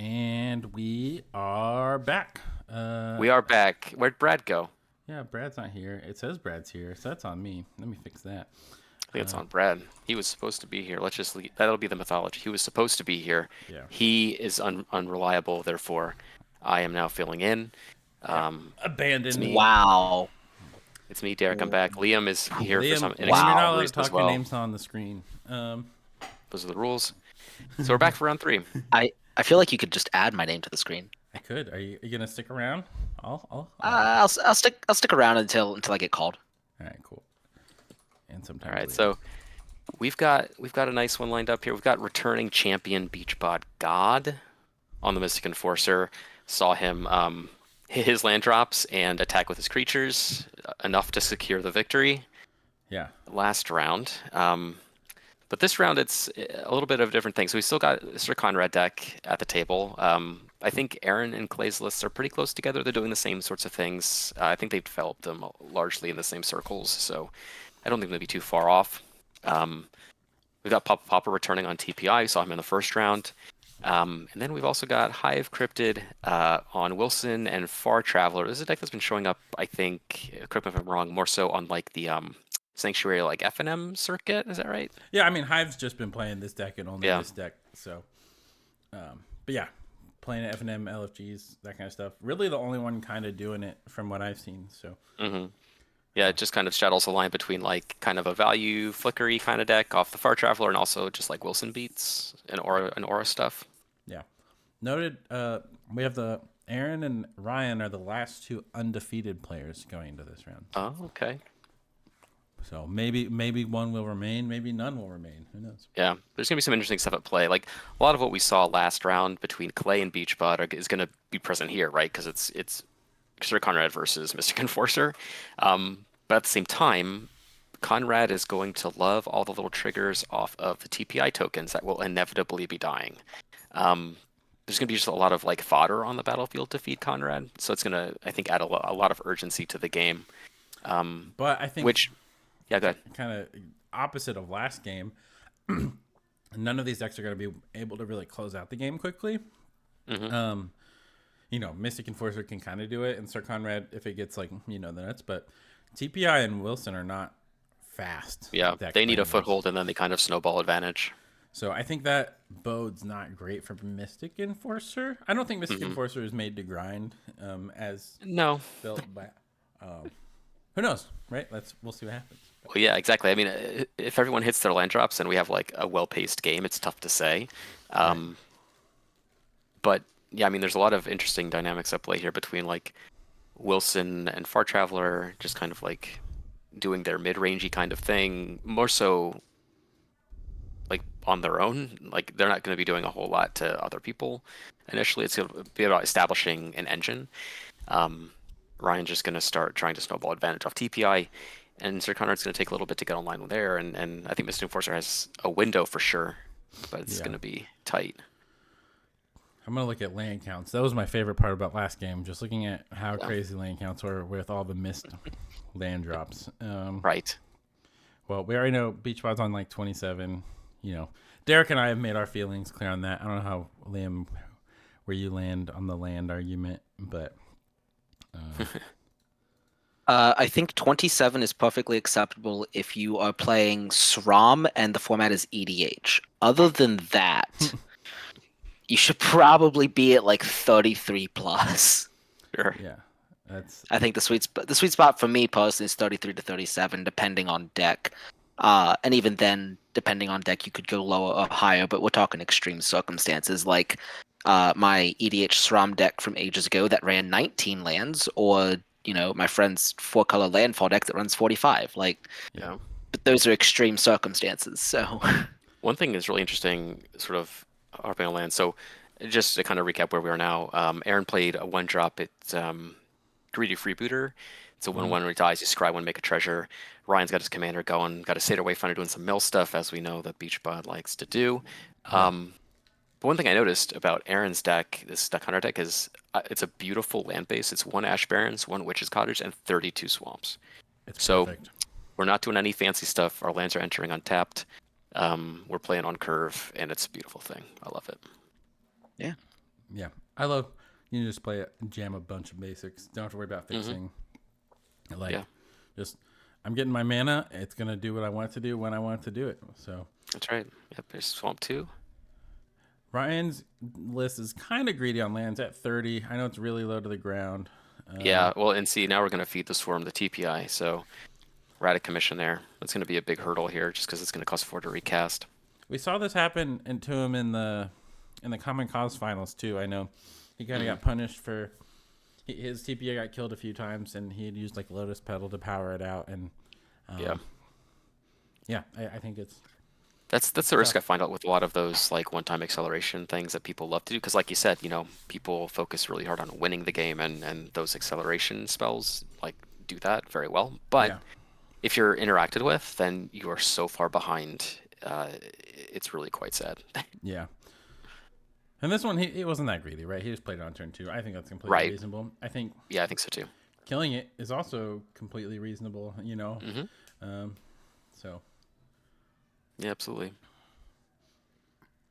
And we are back. We are back. Where'd Brad go? Yeah, Brad's not here. It says Brad's here, so that's on me. Let me fix that. I think it's on Brad. He was supposed to be here. Let's just leave. That'll be the mythology. He was supposed to be here. Yeah. He is unreliable. Therefore, I am now filling in. Yeah. It's Abandoned. me. Wow. It's me, Derek. I'm back. Liam is here for some Liam, you're not inexplicable allowed to reason as talk. Your well. name's not on the screen. Those are the rules. So we're back for round 3. I feel like you could just add my name to the screen. I could. Are you gonna stick around? I'll stick around until I get called. All right, cool. And sometimes. All right. later. So we've got a nice one lined up here. We've got returning champion Beachbot God on the Mystic Enforcer. Saw him hit his land drops and attack with his creatures enough to secure the victory. Yeah. Last round. But this round, it's a little bit of a different thing. So we still got Sir Conrad deck at the table. I think Aaron and Clay's lists are pretty close together. They're doing the same sorts of things. I think they've developed them largely in the same circles, so I don't think they'll be too far off. We've got Pauper returning on TPI. We saw him in the first round. And then we've also got Hive Cryptid on Wilson and Far Traveler. This is a deck that's been showing up, I think, correct me if I'm wrong, more so on like the Sanctuary like F&M circuit. Is that right? Yeah, I mean, Hive's just been playing this deck and only this deck. So, but yeah, playing F&M, LFGs, that kind of stuff. Really the only one kind of doing it from what I've seen. So. Yeah, it just kind of straddles the line between like kind of a value flickery kind of deck off the Far Traveler and also just like Wilson beats and aura stuff. Yeah. Noted. We have the Aaron and Ryan are the last 2 undefeated players going into this round. Oh, okay. So maybe one will remain, maybe none will remain. Who knows? Yeah, there's gonna be some interesting stuff at play. Like a lot of what we saw last round between Clay and Beachbot is gonna be present here, right? Because it's Sir Conrad versus Mystic Enforcer. But at the same time, Conrad is going to love all the little triggers off of the TPI tokens that will inevitably be dying. There's going to be just a lot of like fodder on the battlefield to feed Conrad, so it's going to, I think, add a lot of urgency to the game. But I think yeah, go ahead. Kind of opposite of last game, none of these decks are going to be able to really close out the game quickly. Mystic Enforcer can kind of do it, and Sir Conrad if it gets like the nuts, but TPI and Wilson are not fast. Yeah, they need a foothold, and then they kind of snowball advantage. So I think that bodes not great for Mystic Enforcer. I don't think Mystic Enforcer is made to grind as built by. Who knows, right? We'll see what happens. Well, yeah, exactly. I mean, if everyone hits their land drops and we have like a well-paced game, it's tough to say. But yeah, I mean, there's a lot of interesting dynamics at play here between like Wilson and Far Traveler, just kind of like doing their mid-rangey kind of thing, more so like on their own. Like they're not going to be doing a whole lot to other people. Initially, it's going to be about establishing an engine. Ryan's just going to start trying to snowball advantage off TPI, and Sir Conrad's going to take a little bit to get online with there. And I think Mystic Enforcer has a window for sure, but it's going to be tight. I'm going to look at land counts. That was my favorite part about last game, just looking at how crazy land counts were with all the missed land drops. Right. Well, we already know Beachbot's on like 27. Derek and I have made our feelings clear on that. I don't know how, Liam, where you land on the land argument, but... I think 27 is perfectly acceptable if you are playing SRAM and the format is EDH. Other than that, you should probably be at like 33 plus. Sure. Yeah, I think the sweet spot for me personally is 33 to 37, depending on deck. And even then, depending on deck, you could go lower or higher. But we're talking extreme circumstances, like my EDH SRAM deck from ages ago that ran 19 lands, or my friend's 4-color landfall deck that runs 45. Like, yeah. But those are extreme circumstances. So one thing is really interesting, sort of harping on land. So just to kind of recap where we are now, Aaron played a 1-drop. It's Greedy Freebooter. It's a 1/1 where he dies, you scry 1, make a treasure. Ryan's got his commander going, got a Satyr Wayfinder doing some mill stuff, as we know that Beachbot likes to do. But one thing I noticed about Aaron's deck, this Duck Hunter deck, is it's a beautiful land base. It's 1 Ash Barrens, 1 Witch's Cottage, and 32 swamps. It's so perfect. We're not doing any fancy stuff. Our lands are entering untapped. We're playing on curve, and it's a beautiful thing. I love it. Yeah. Yeah, I love you just play it, jam a bunch of basics. Don't have to worry about fixing. Just I'm getting my mana. It's gonna do what I want it to do when I want it to do it. So that's right. Yep, there's Swamp 2. Ryan's list is kind of greedy on lands at 30. I know it's really low to the ground. Yeah, well, and see, now we're going to feed the Swarm the TPI, so we're out of commission there. That's going to be a big hurdle here just because it's going to cost 4 to recast. We saw this happen to him in the Common Cause finals, too. I know he kind of got punished for... His TPI got killed a few times, and he had used, like, Lotus Petal to power it out, and... Yeah, I think it's... That's the risk I find out with a lot of those like one-time acceleration things that people love to do because, like you said, people focus really hard on winning the game, and those acceleration spells like do that very well. But if you're interacted with, then you are so far behind. It's really quite sad. Yeah. And this one, he wasn't that greedy, right? He just played it on turn 2. I think that's completely reasonable. I think so too. Killing it is also completely reasonable. So. Yeah, absolutely.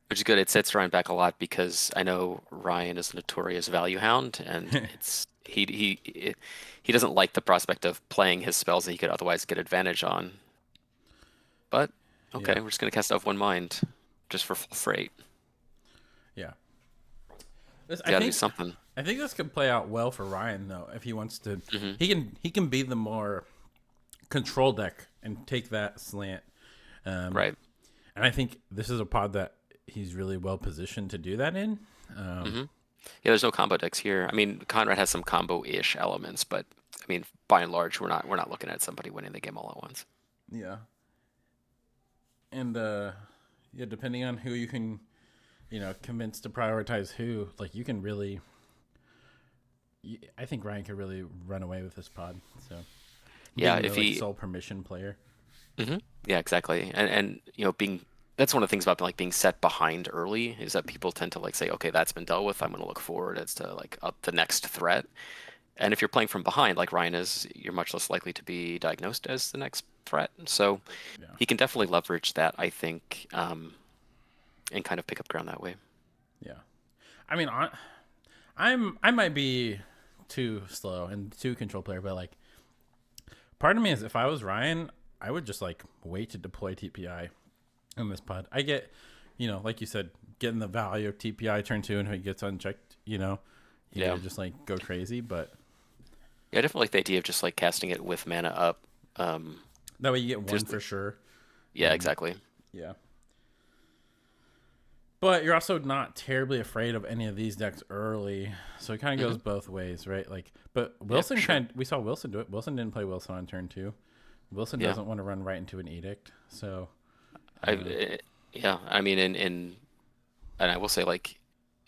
Which is good. It sets Ryan back a lot because I know Ryan is a notorious value hound, and he doesn't like the prospect of playing his spells that he could otherwise get advantage on. But okay, we're just gonna cast Of One Mind just for full freight. Yeah, gotta do something. I think this could play out well for Ryan though if he wants to. He can be the more control deck and take that slant. Right. And I think this is a pod that he's really well positioned to do that in. Yeah, there's no combo decks here. I mean, Conrad has some combo-ish elements, but I mean, by and large, we're not looking at somebody winning the game all at once. Yeah. And depending on who you can, convince to prioritize who, like you can really. I think Ryan could really run away with this pod. So. Yeah, if he sole permission player. Yeah, exactly. And that's one of the things about being set behind early is that people tend to say, okay, that's been dealt with. I'm going to look forward as to up the next threat. And if you're playing from behind, like Ryan is, you're much less likely to be diagnosed as the next threat. So he can definitely leverage that, I think, and kind of pick up ground that way. Yeah, I mean, I might be too slow and too control player, but part of me is if I was Ryan, I would just wait to deploy TPI in this pod. I get, like you said, getting the value of TPI turn 2 and he gets unchecked, just go crazy. But yeah, I definitely like the idea of just casting it with mana up. That way you get one for sure. Yeah, exactly. Yeah. But you're also not terribly afraid of any of these decks early, so it kind of goes both ways, right? But Wilson we saw Wilson do it. Wilson didn't play Wilson on turn 2. Wilson doesn't want to run right into an edict, so. I mean, and I will say,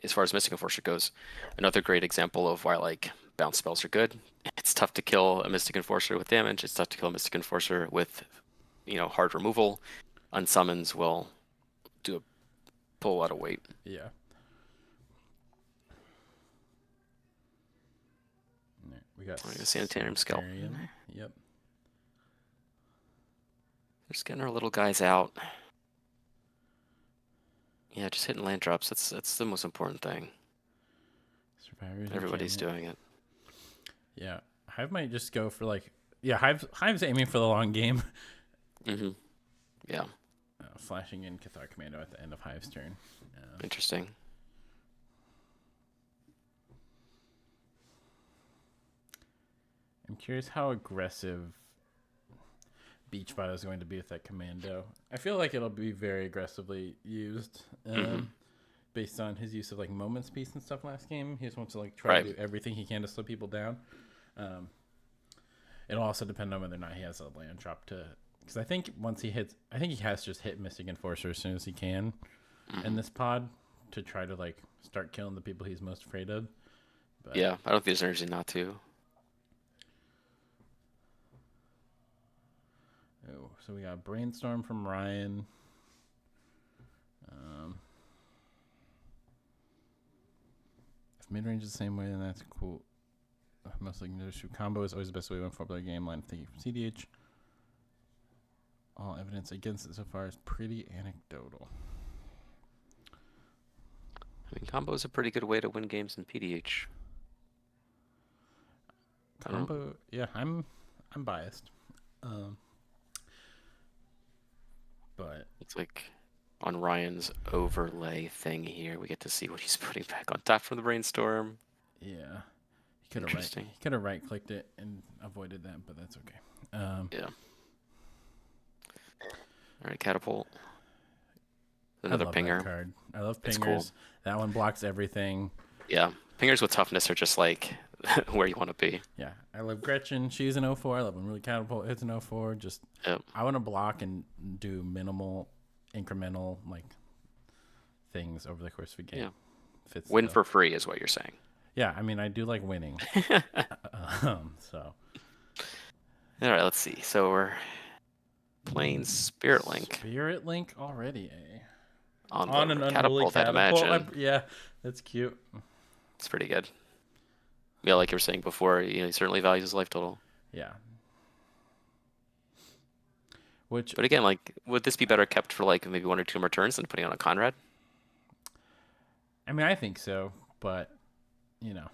as far as Mystic Enforcer goes, another great example of why bounce spells are good. It's tough to kill a Mystic Enforcer with damage. It's tough to kill a Mystic Enforcer with, hard removal. Unsummons will pull a lot of weight. Yeah. We got Sanitarium Scalp. Yep. Just getting our little guys out. Yeah, just hitting land drops. That's the most important thing. Everybody's doing it. Yeah, Hive might just go for Hive's aiming for the long game. Yeah. Flashing in Cathar Commando at the end of Hive's turn. Interesting. I'm curious how aggressive Beach Bot is going to be with that Commando. I feel like it'll be very aggressively used based on his use of Moments Piece and stuff last game. He just wants to try to do everything he can to slow people down. It'll also depend on whether or not he has a land drop to... Because I think once he hits... I think he has to just hit Mystic Enforcer as soon as he can in this pod to try to start killing the people he's most afraid of. But, yeah, I don't think there's energy not to. Oh, so we got Brainstorm from Ryan. If mid-range is the same way, then that's cool. Most no shoot combo is always the best way to win 4-player game line. Thank you for cDH. All evidence against it so far is pretty anecdotal. And combo is a pretty good way to win games in PDH. Combo, yeah, I'm biased. But it's like on Ryan's overlay thing here, we get to see what he's putting back on top from the brainstorm. Yeah. Interesting. He could have right-clicked it and avoided that, but that's okay. Yeah. All right, catapult. Another pinger. Card. I love pingers. Cool. That one blocks everything. Yeah, pingers with toughness are just like where you want to be. Yeah, I love Gretchen. She's an 04. I love when really catapult hits an 04. Just I want to block and do minimal, incremental things over the course of a game. Yeah. Win for free is what you're saying. Yeah, I mean I do like winning. So. All right, let's see. So we're playing Spirit Link. Spirit Link already, On an catapult, I'd imagine. Yeah, that's cute. It's pretty good. Yeah, like you were saying before, he certainly values his life total. Yeah. But again, would this be better kept for maybe 1 or 2 more turns than putting on a Conrad? I mean, I think so, but Yeah.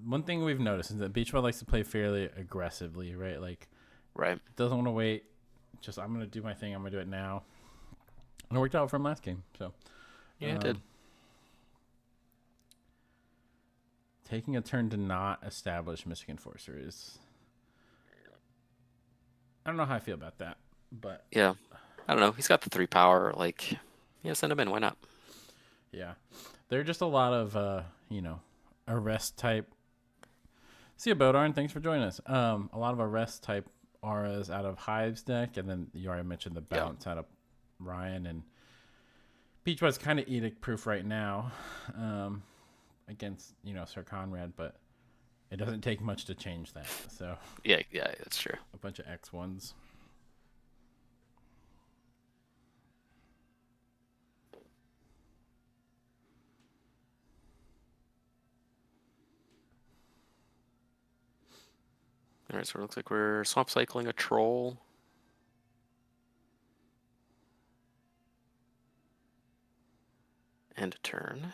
One thing we've noticed is that Beachball likes to play fairly aggressively, right? Right. Doesn't want to wait. Just I'm gonna do my thing. I'm gonna do it now. And it worked out from last game. So yeah, it did. Taking a turn to not establish Mystic Enforcer is. I don't know how I feel about that, but yeah, I don't know. He's got the 3 power. Send him in. Why not? Yeah, there are just a lot of arrest type. See you, Bodarn. Thanks for joining us. A lot of arrest type auras out of Hive's deck, and then you already mentioned the bounce out of Ryan, and Beachbud's kind of edict proof right now against Sir Conrad, but it doesn't take much to change that. So yeah, that's true. A bunch of X1s. All right, so it looks like we're swamp cycling a troll. And a turn.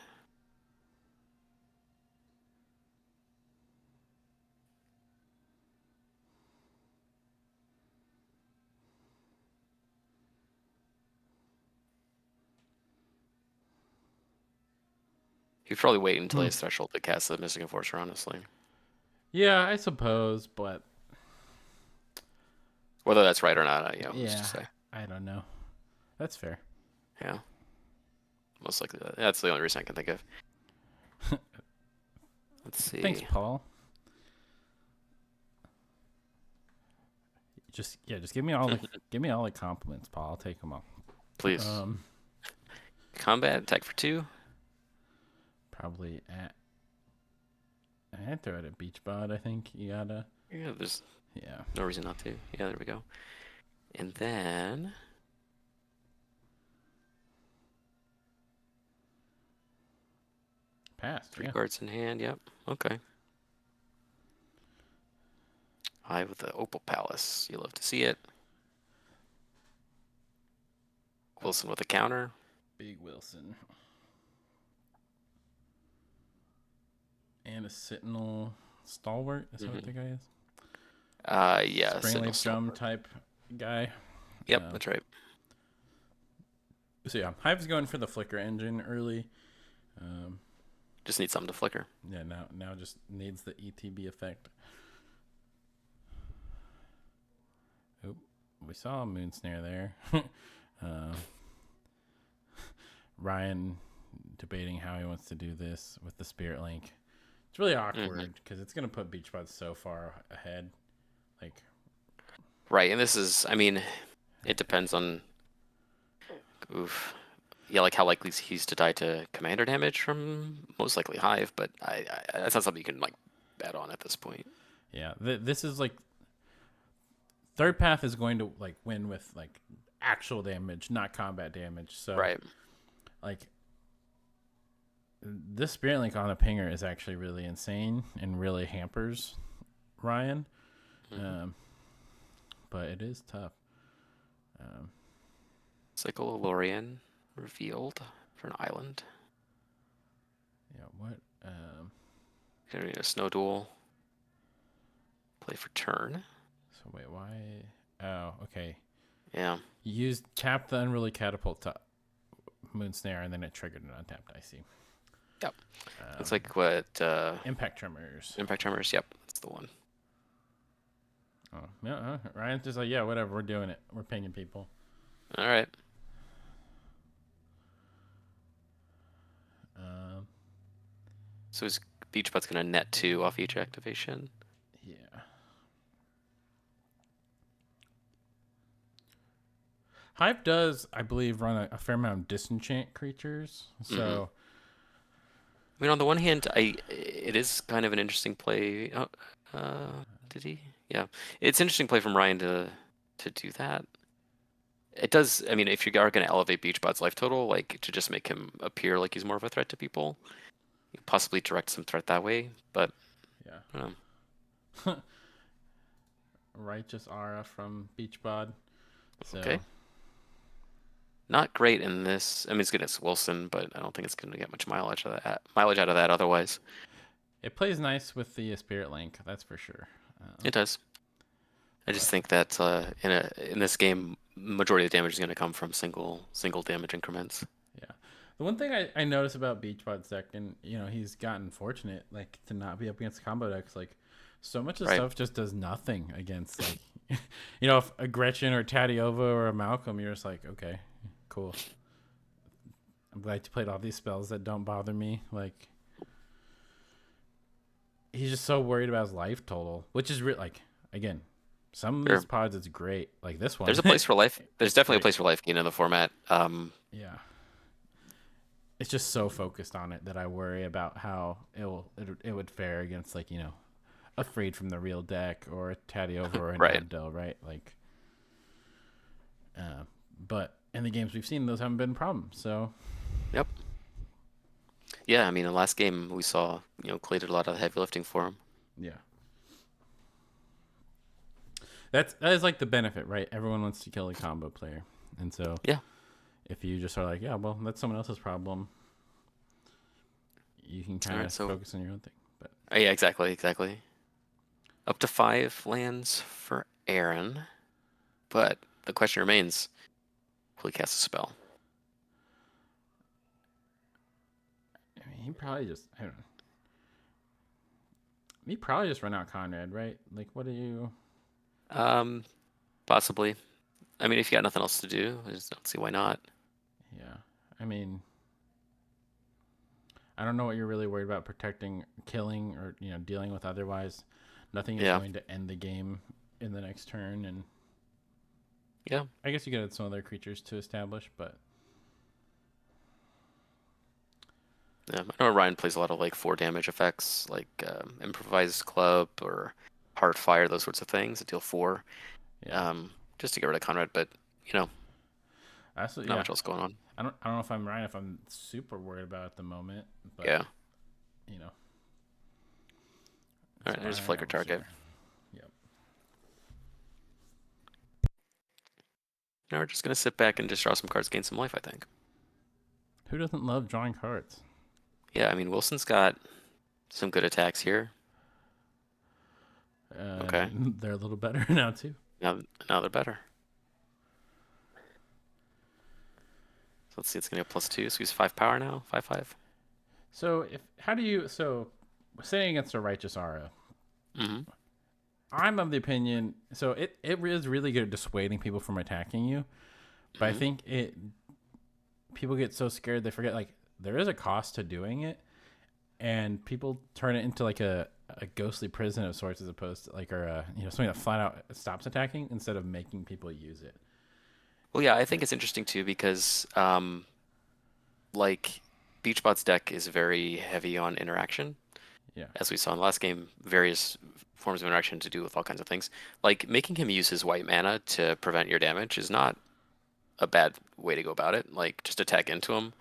He'd probably wait until his threshold to cast the Mystic Enforcer, honestly. Yeah, I suppose, but whether that's right or not, I don't know. That's fair. Yeah. Most likely. That's the only reason I can think of. Let's see. Thanks, Paul. Just give me all the compliments, Paul. I'll take them all. Please. Combat attack for 2. Probably I'd throw it at Beachbod. I think you gotta. Yeah, there's no reason not to. Yeah, there we go. And then passed. 3 cards in hand. Yep. Okay. High with the Opal Palace. You love to see it. Wilson with a counter. Big Wilson. And a Sentinel Stalwart. Is that what the guy is? Yeah. Springleaf Drum type guy. Yep, that's right. So yeah, Hive's going for the flicker engine early. Just need something to flicker. Yeah, now just needs the ETB effect. Oop, we saw a Moon Snare there. Ryan debating how he wants to do this with the Spirit Link. It's really awkward because it's going to put Beachbud so far ahead. Right, and this is, it depends on, how likely he's to die to commander damage from most likely Hive, but that's not something you can bet on at this point. Yeah, this is third path is going to win with actual damage, not combat damage. So right, this Spirit Link on a pinger is actually really insane and really hampers Ryan. But it is tough. Cyclolorian revealed for an island. Yeah, what? Gonna need a snow duel. Play for turn. So wait, why? Oh, okay. Yeah. You tap the unruly catapult to moon snare, and then it triggered an untapped. I see. Yep. It's like what? Impact tremors. Impact tremors. Yep, that's the one. Oh, yeah. Ryan's just like, yeah, whatever. We're doing it. We're pinging people. All right. So his Beach Butt's gonna net 2 off each activation. Yeah. Hive does, I believe, run a fair amount of disenchant creatures. So, I mean, on the one hand, it is kind of an interesting play. Did he? Yeah, it's interesting play from Ryan to do that. It does. I mean, if you are going to elevate Beachbot's life total, like to just make him appear like he's more of a threat to people, you possibly direct some threat that way. But yeah, Righteous Aura from Beachbot. So. Okay. Not great in this. I mean, it's good against Wilson, but I don't think it's going to get much mileage out of that otherwise. It plays nice with the Spirit Link, that's for sure. It does. I just think that in this game, majority of the damage is going to come from single damage increments. Yeah. The one thing I notice about Beachbot's deck, and he's gotten fortunate to not be up against combo decks. Like, so much of stuff just does nothing against if a Gretchen or Tatiova or a Malcolm, you're just like, okay, cool. I'm glad you played all these spells that don't bother me. Like, he's just so worried about his life total, which is again, some of these pods it's great. Like this one, there's a place for life. There's definitely a place for life gain in the format. Yeah, it's just so focused on it that I worry about how it would fare against Afraid from the Real deck or a Tatiova or an Abdel, right? Like, but in the games we've seen, those haven't been problems. So, yep. Yeah, I mean, in the last game we saw, Clay did a lot of the heavy lifting for him. Yeah. That is the benefit, right? Everyone wants to kill a combo player. And so if you just are like, yeah, well, that's someone else's problem, you can kind of focus on your own thing. But yeah, exactly. Up to 5 lands for Aaron. But the question remains, will he cast a spell? I mean, he probably just, I don't know. He probably just run out Conrad, right? Like, what do you... Possibly. I mean, if you got nothing else to do, I just don't see why not. Yeah. I mean, I don't know what you're really worried about protecting, killing, or, dealing with otherwise. Nothing is going to end the game in the next turn, and I guess you could add some other creatures to establish, but I know Ryan plays a lot of 4 damage effects, like Improvised Club or Heartfire, those sorts of things that deal 4, just to get rid of Conrad. But not much else going on. I don't know if I'm Ryan, if I'm super worried about it at the moment, but All right, there's a Flicker target. Yep. Now we're just gonna sit back and just draw some cards, gain some life, I think. Who doesn't love drawing cards? Yeah, I mean, Wilson's got some good attacks here. Okay. They're a little better now, too. Now they're better. So let's see, it's going to get +2, so he's 5 power now, 5/5. So, saying against a Righteous Aura, I'm of the opinion, so it is really good at dissuading people from attacking you, but I think people get so scared they forget, there is a cost to doing it, and people turn it into a ghostly prison of sorts as opposed to something that flat out stops attacking instead of making people use it. Well, yeah, I think it's interesting too because Beachbot's deck is very heavy on interaction. Yeah. As we saw in the last game, various forms of interaction to do with all kinds of things. Making him use his white mana to prevent your damage is not a bad way to go about it. Just attack into him,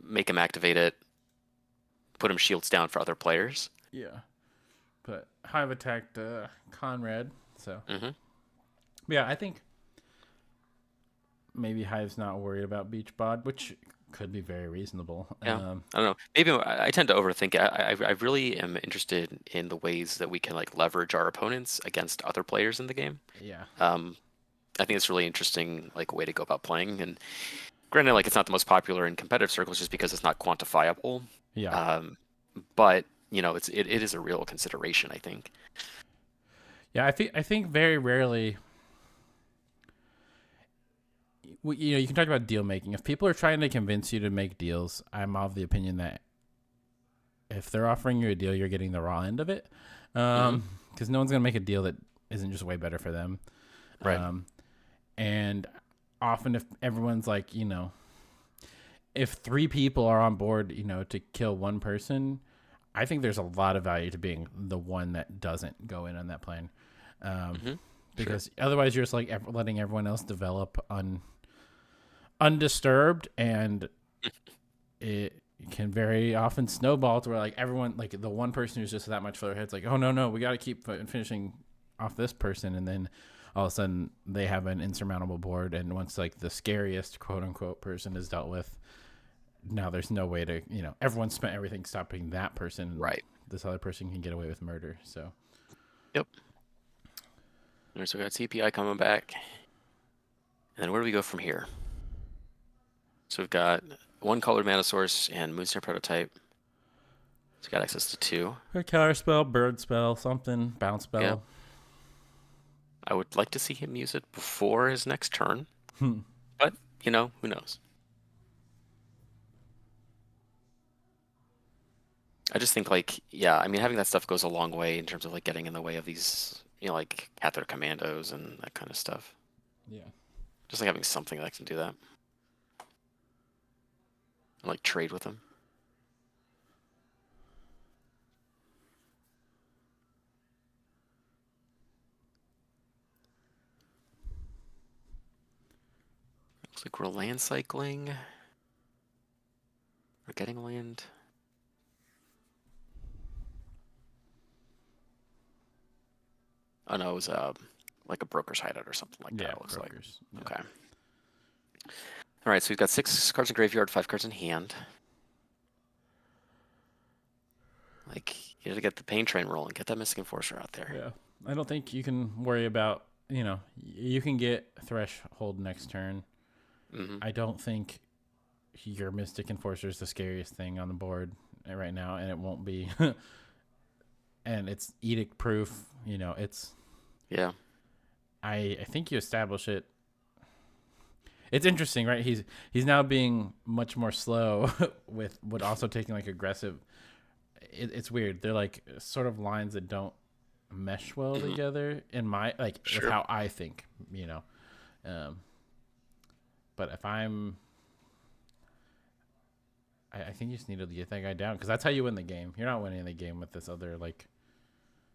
make him activate it, put him shields down for other players. Yeah. But Hive attacked Conrad, so. Yeah, I think maybe Hive's not worried about beach bod, which could be very reasonable. Yeah, I don't know. Maybe I tend to overthink it. I really am interested in the ways that we can like leverage our opponents against other players in the game. Yeah. I think it's really interesting, like way to go about playing. And granted, like it's not the most popular in competitive circles just because it's not quantifiable. Yeah. But it is a real consideration, I think. Yeah, I think very rarely. You can talk about deal making. If people are trying to convince you to make deals, I'm of the opinion that if they're offering you a deal, you're getting the raw end of it. Because no one's gonna make a deal that isn't just way better for them. Right. And often, if everyone's like, if 3 people are on board, to kill one person, I think there's a lot of value to being the one that doesn't go in on that plan. Because otherwise you're just like letting everyone else develop undisturbed, and it can very often snowball to where like everyone, like the one person who's just that much further ahead, it's like, oh no, we got to keep finishing off this person, and then all of a sudden they have an insurmountable board, and once like the scariest quote unquote person is dealt with, now there's no way to, everyone spent everything stopping that person. Right. This other person can get away with murder. So. Yep. So we got CPI coming back. And then where do we go from here? So we've got 1 colored mana source and Moonsnare prototype. So we got access to 2. A counter spell, bird spell, something, bounce spell. Yeah. I would like to see him use it before his next turn. But, who knows? I just think having that stuff goes a long way in terms of like getting in the way of these, like catheter commandos and that kind of stuff. Yeah. Just like having something that can do that. And like trade with them. Looks like we're land cycling. We're getting land. Oh no, it was like a broker's hideout or something like that. It looks brokers. Like. Okay. All right, so we've got 6 cards in graveyard, 5 cards in hand. Like, you got to get the pain train rolling. Get that Mystic Enforcer out there. Yeah, I don't think you can worry about. You can get Threshold next turn. I don't think your Mystic Enforcer is the scariest thing on the board right now, and it won't be. And it's edict proof. It's. Yeah. I think you establish it. It's interesting, right? He's now being much more slow but also taking like aggressive. It's weird. They're like sort of lines that don't mesh well together in my with how I think, but if I think you just need to get that guy down, because that's how you win the game. You're not winning the game with this other like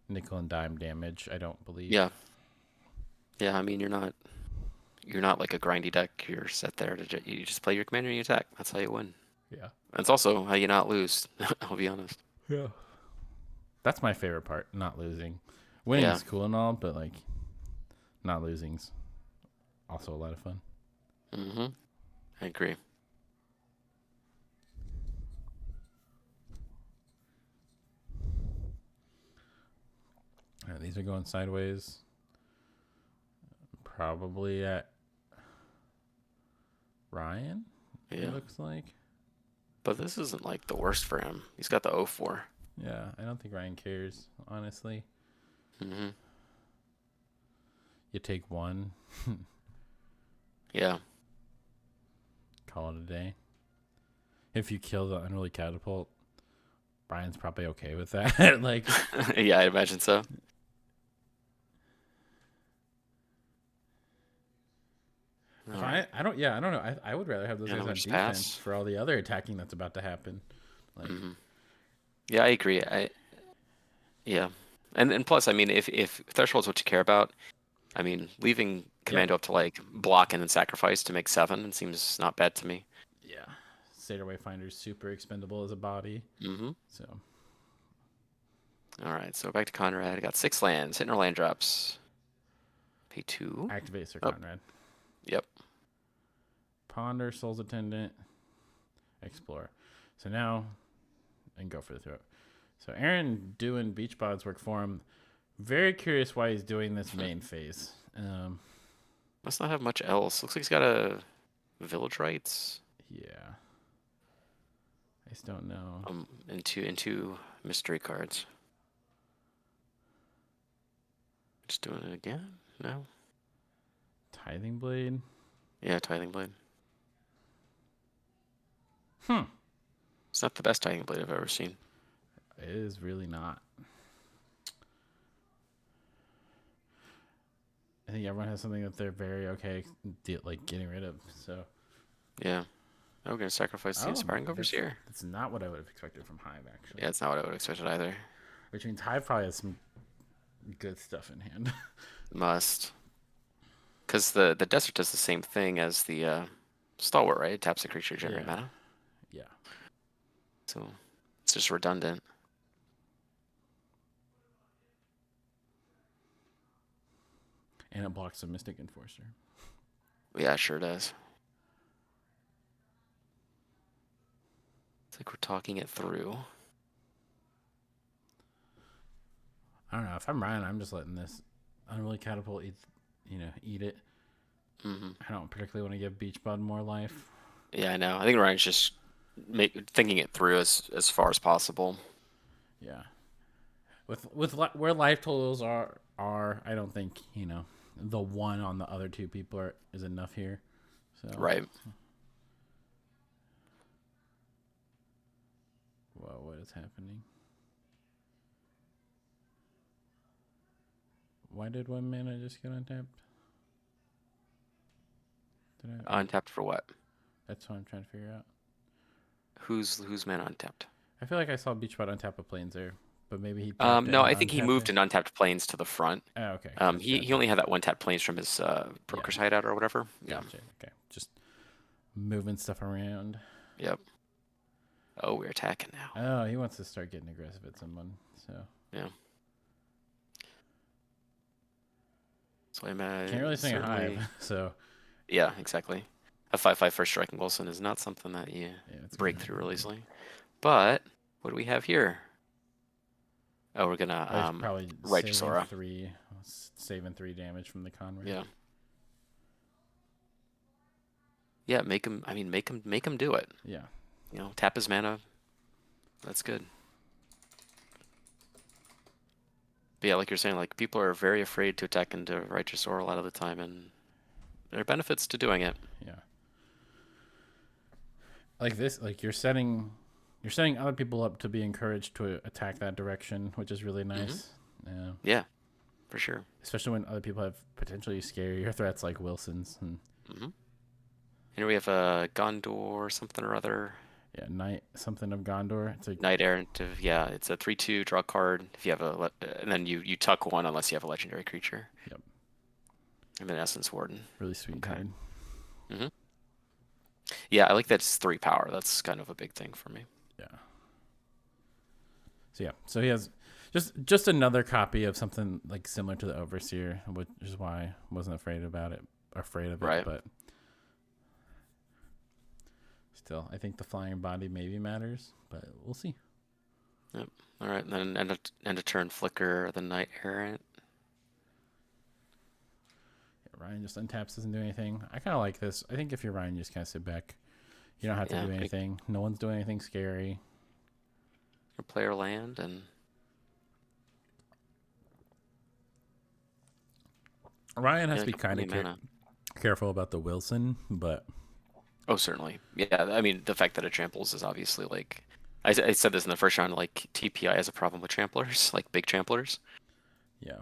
nickel and dime damage, I don't believe. Yeah. I mean, you're not like a grindy deck. You're set there you just play your commander and you attack. That's how you win. Yeah. That's also how you not lose. I'll be honest. Yeah. That's my favorite part, not losing. Winning's cool and all, but like not losing's also a lot of fun. I agree. All right, these are going sideways. Probably at Ryan, it looks like. But this isn't like the worst for him. He's got the 0-4. Yeah, I don't think Ryan cares, honestly. You take 1. Yeah. Call it a day. If you kill the Unruly Catapult, Brian's probably okay with that. Like, yeah, I imagine so. I don't know. I would rather have those guys on defense for all the other attacking that's about to happen. Like, yeah, I agree. Yeah, and plus, I mean, if Threshold's what you care about, I mean, leaving Commando up to like block and then sacrifice to make 7 seems not bad to me. Yeah, Satyr Wayfinder's super expendable as a body. So. All right, so back to Conrad. I got 6 lands, hitting our land drops. Pay 2. Activate Sir Conrad. Yep. Ponder, Soul's Attendant, Explore. So now, and go for the throat. So Aaron doing Beach Bod's work for him. Very curious why he's doing this main phase. Must not have much else. Looks like he's got a Village Rites. Yeah. I just don't know. And two mystery cards. Just doing it again? No. Tithing Blade. Yeah, Tithing Blade. It's not the best Tithing Blade I've ever seen. It is really not. I think everyone has something that they're very okay like getting rid of. So. Yeah. Oh, we're gonna sacrifice the Inspiring Overseer. That's not what I would have expected from Hive, actually. Yeah, it's not what I would have expected either. Which means Hive probably has some good stuff in hand. Must. Because the Desert does the same thing as the Stalwart, right? It taps a creature to generate mana. Yeah. So it's just redundant. And it blocks the Mystic Enforcer. Yeah, it sure does. It's like we're talking it through. I don't know. If I'm Ryan, I'm just letting this Unruly Catapult eat it. Mm-hmm. I don't particularly want to give Beach Bud more life. Yeah, I know. I think Ryan's just thinking it through as far as possible. Yeah. With where life totals are, I don't think, the one on the other two people is enough here. So. Right. Whoa, what is happening? Why did 1 mana just get untapped? Untapped for what? That's what I'm trying to figure out. Who's mana untapped? I feel like I saw Beachbot untap a Plains there, but maybe he. No, I think he moved an untapped Plains to the front. Oh, okay. He only had that one tapped Plains from his Broker's Hideout or whatever. Gotcha. Yeah. Okay. Just moving stuff around. Yep. Oh, we're attacking now. Oh, he wants to start getting aggressive at someone. So. Yeah. So I imagine. Can't really swing a Hive. So. Yeah, exactly. A 5/5 first striking Wilson is not something that you break through real easily. But what do we have here? Oh, we're gonna probably Righteous Aura. Saving 3 damage from the Conrad. Yeah. Yeah, make him do it. Yeah. Tap his mana. That's good. But yeah, like you're saying, like people are very afraid to attack into Righteous Aura a lot of the time, and there are benefits to doing it. Yeah. Like this, like you're setting other people up to be encouraged to attack that direction, which is really nice. Mm-hmm. Yeah, for sure. Especially when other people have potentially scarier threats like Wilson's. And here we have a Gondor something or other. Yeah, Knight something of Gondor. It's a Knight Errant. It's a 3/2 draw card. If you have and then you tuck one unless you have a legendary creature. Yep. And then Essence Warden. Really sweet card. Mm-hmm. Yeah, I like that it's 3 power. That's kind of a big thing for me. Yeah. So he has just another copy of something like similar to the Overseer, which is why I wasn't afraid of it. Right. But still, I think the flying body maybe matters, but we'll see. Yep. All right, and then end a turn Flicker the Knight Errant. Ryan just untaps, doesn't do anything. I kind of like this. I think if you're Ryan, you just kind of sit back. You don't have to do anything. No one's doing anything scary. Player land and. Ryan has to be kind of careful about the Wilson, but. Oh, certainly. Yeah, I mean, the fact that it tramples is obviously like. I said this in the first round, like TPI has a problem with tramplers, like big tramplers. Yeah.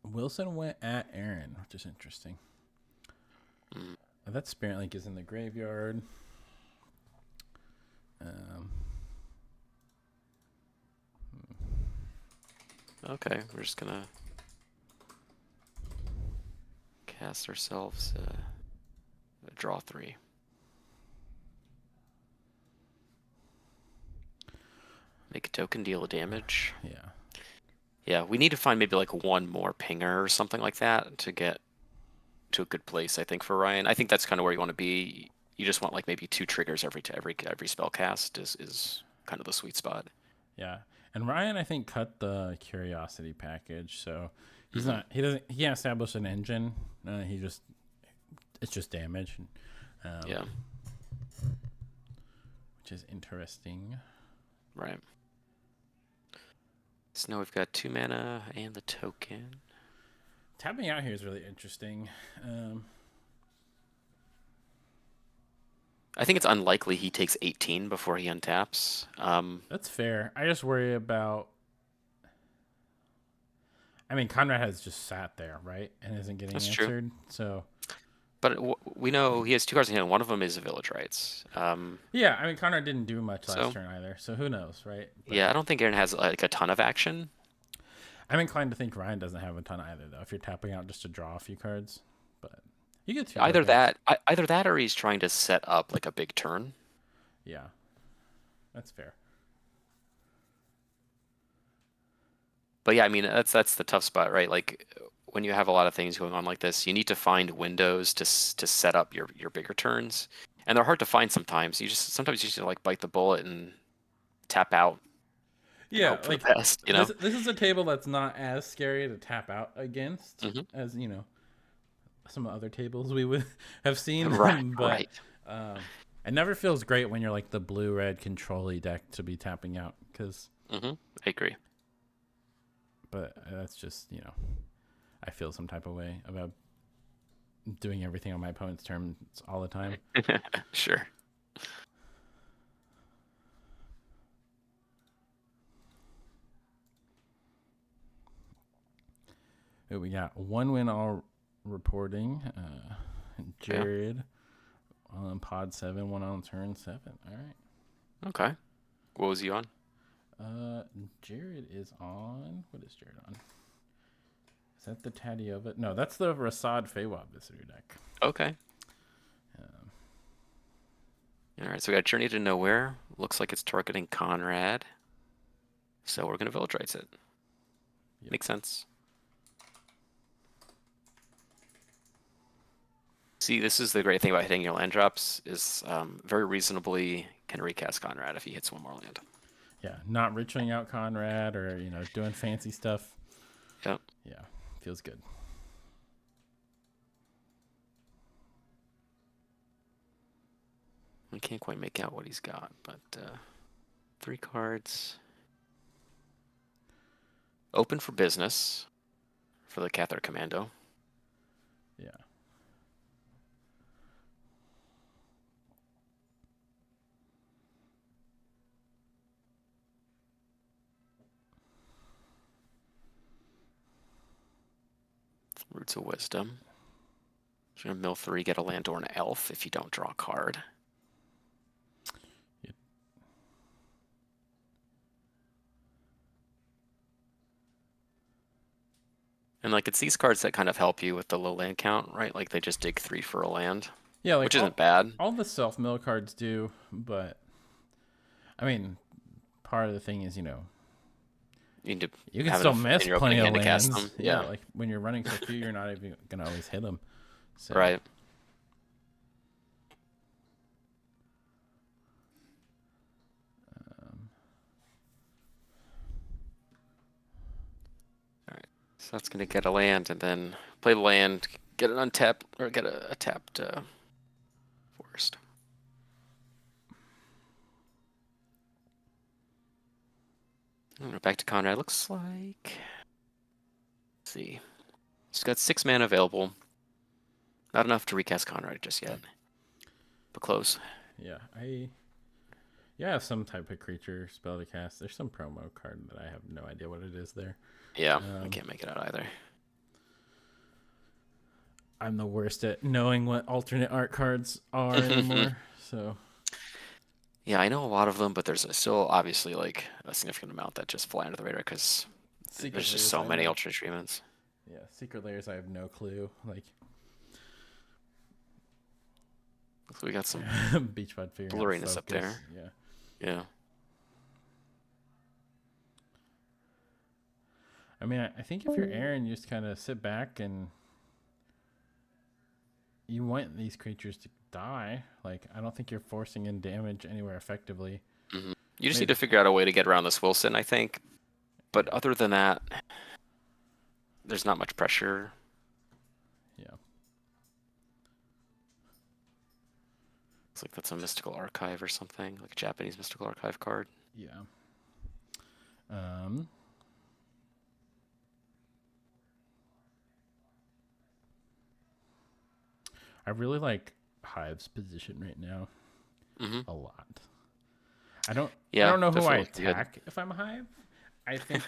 Wilson went at Aaron, which is interesting. That Spirit Link is in the graveyard. Okay, we're just gonna cast ourselves draw 3. Make a token, deal damage. Yeah. Yeah, we need to find maybe like one more pinger or something like that to get to a good place, I think, for Ryan. I think that's kind of where you want to be. You just want like maybe 2 triggers every spell cast is kind of the sweet spot. Yeah, and Ryan, I think, cut the curiosity package, so he's not. He can't establish an engine. It's just damage. Yeah. Which is interesting. Right. So now we've got 2 mana and the token. Tapping out here is really interesting. I think it's unlikely he takes 18 before he untaps. That's fair. I just worry about. I mean, Conrad has just sat there, right, and isn't getting That's answered. True. So. But we know he has 2 cards in hand. One of them is a Village Rites. Yeah, I mean, Conrad didn't do much last turn either, so who knows, right? But, yeah, I don't think Aaron has like a ton of action. I'm inclined to think Ryan doesn't have a ton either, though. If you're tapping out just to draw a few cards, but you get either that, or he's trying to set up like a big turn. Yeah, that's fair. But yeah, I mean that's the tough spot, right? Like when you have a lot of things going on like this, you need to find windows to set up your bigger turns, and they're hard to find sometimes. Sometimes you just like bite the bullet and tap out. Yeah, hope for the best, you know. This is a table that's not as scary to tap out against as some other tables we would have seen. Right, but it never feels great when you're like the blue-red control-y deck to be tapping out because. I agree. But that's just I feel some type of way about doing everything on my opponent's terms all the time. Sure. We got 1 win all reporting. Jared on pod 7, 1 on turn 7. All right. Okay. What was he on? Jared is on. What is Jared on? Is that the Tadiova? No, that's the Rasad Feywild Visitor deck. Okay. All right, so we got Journey to Nowhere. Looks like it's targeting Conrad. So we're going to Village Rites it. Yep. Makes sense. See, this is the great thing about hitting your land drops is very reasonably can recast Conrad if he hits 1 more land. Yeah, not ritualing out Conrad or doing fancy stuff. Yep. Yeah, feels good. I can't quite make out what he's got, but 3 cards. Open for business for the Cathar Commando. Yeah. Roots of Wisdom. So you're going to mill 3, get a land or an elf if you don't draw a card. Yep. And like it's these cards that kind of help you with the low land count, right? Like they just dig 3 for a land. Yeah, like which isn't bad. All the self-mill cards do, but I mean, part of the thing is, you can still miss plenty of lands. Yeah, like when you're running so few, you're not even gonna always hit them. So. Right. All right. So that's gonna get a land, and then play the land, get an untapped or get a tapped forest. Back to Conrad. Looks like. Let's see. He's got 6 mana available. Not enough to recast Conrad just yet. But close. Yeah, I have some type of creature spell to cast. There's some promo card that I have no idea what it is there. Yeah, I can't make it out either. I'm the worst at knowing what alternate art cards are anymore. So. Yeah, I know a lot of them, but there's still obviously like a significant amount that just fly under the radar because there's just so many alternate treatments. Yeah, Secret Layers, I have no clue. Like, so we got some Beachbud blurriness up there. Yeah. I mean, I think if you're Aaron, you just kind of sit back and you want these creatures to die. Like, I don't think you're forcing in damage anywhere effectively. Mm-hmm. You just need to figure out a way to get around this Wilson, I think. But other than that, there's not much pressure. Yeah. Looks like that's a Mystical Archive or something, like a Japanese Mystical Archive card. Yeah. I really like Hive's position right now. A lot. I don't know who I attack if I'm Hive. I think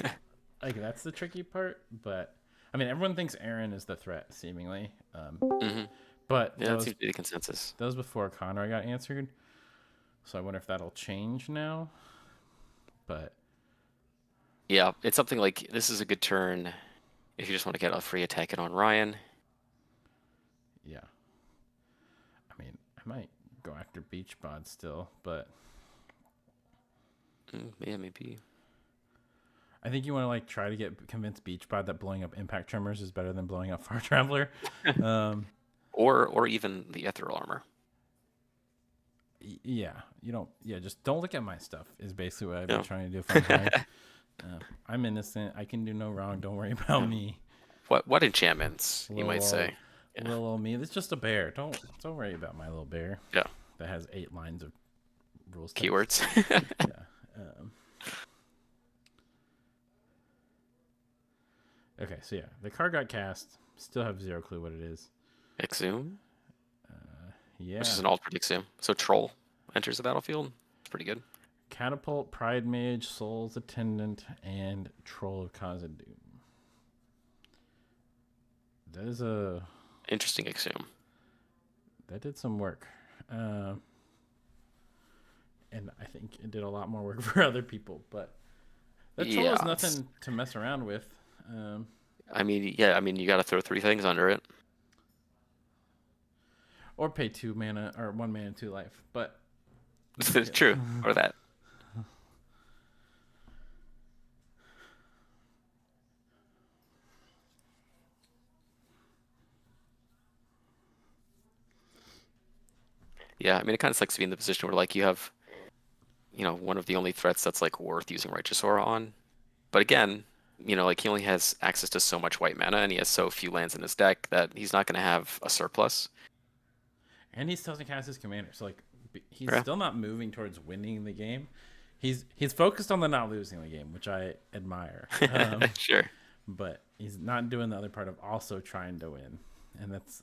like that's the tricky part, but I mean everyone thinks Aaron is the threat seemingly. But that seems to be the consensus. That was before Conroy got answered. So I wonder if that'll change now. But yeah, it's something like this is a good turn if you just want to get a free attack in on Ryan. Yeah. I mean, I might go after Beach Bod still, but yeah, maybe. I think you want to like try to convince Beach Bod that blowing up Impact Tremors is better than blowing up Far Traveler. Or even the Ethereal Armor. Yeah, just don't look at my stuff is basically what I've been trying to do for my I'm innocent. I can do no wrong. Don't worry about me. What enchantments, you might say. Little old me. It's just a bear. Don't worry about my little bear. Yeah. That has 8 lines of rules. Keywords. Yeah. Okay, so yeah, the card got cast. Still have 0 clue what it is. Exhume? Yeah. Which is an alternate Exhume. So Troll enters the battlefield. It's pretty good. Catapult, Pride Mage, Soul's Attendant, and Troll of Khazad-dûm. That is a interesting Exhume. That did some work. And I think it did a lot more work for other people, but that Troll is nothing to mess around with. I mean, you got to throw 3 things under it. Or pay 2 mana, or 1 mana and 2 life, but... True, or that. Yeah, I mean, it kind of sucks to be in the position where, like, you have, one of the only threats that's, like, worth using Righteous Aura on. But again, like, he only has access to so much white mana, and he has so few lands in his deck that he's not going to have a surplus. And he still doesn't cast his commander, so, like, he's still not moving towards winning the game. He's focused on the not losing the game, which I admire. Sure. But he's not doing the other part of also trying to win. And that's...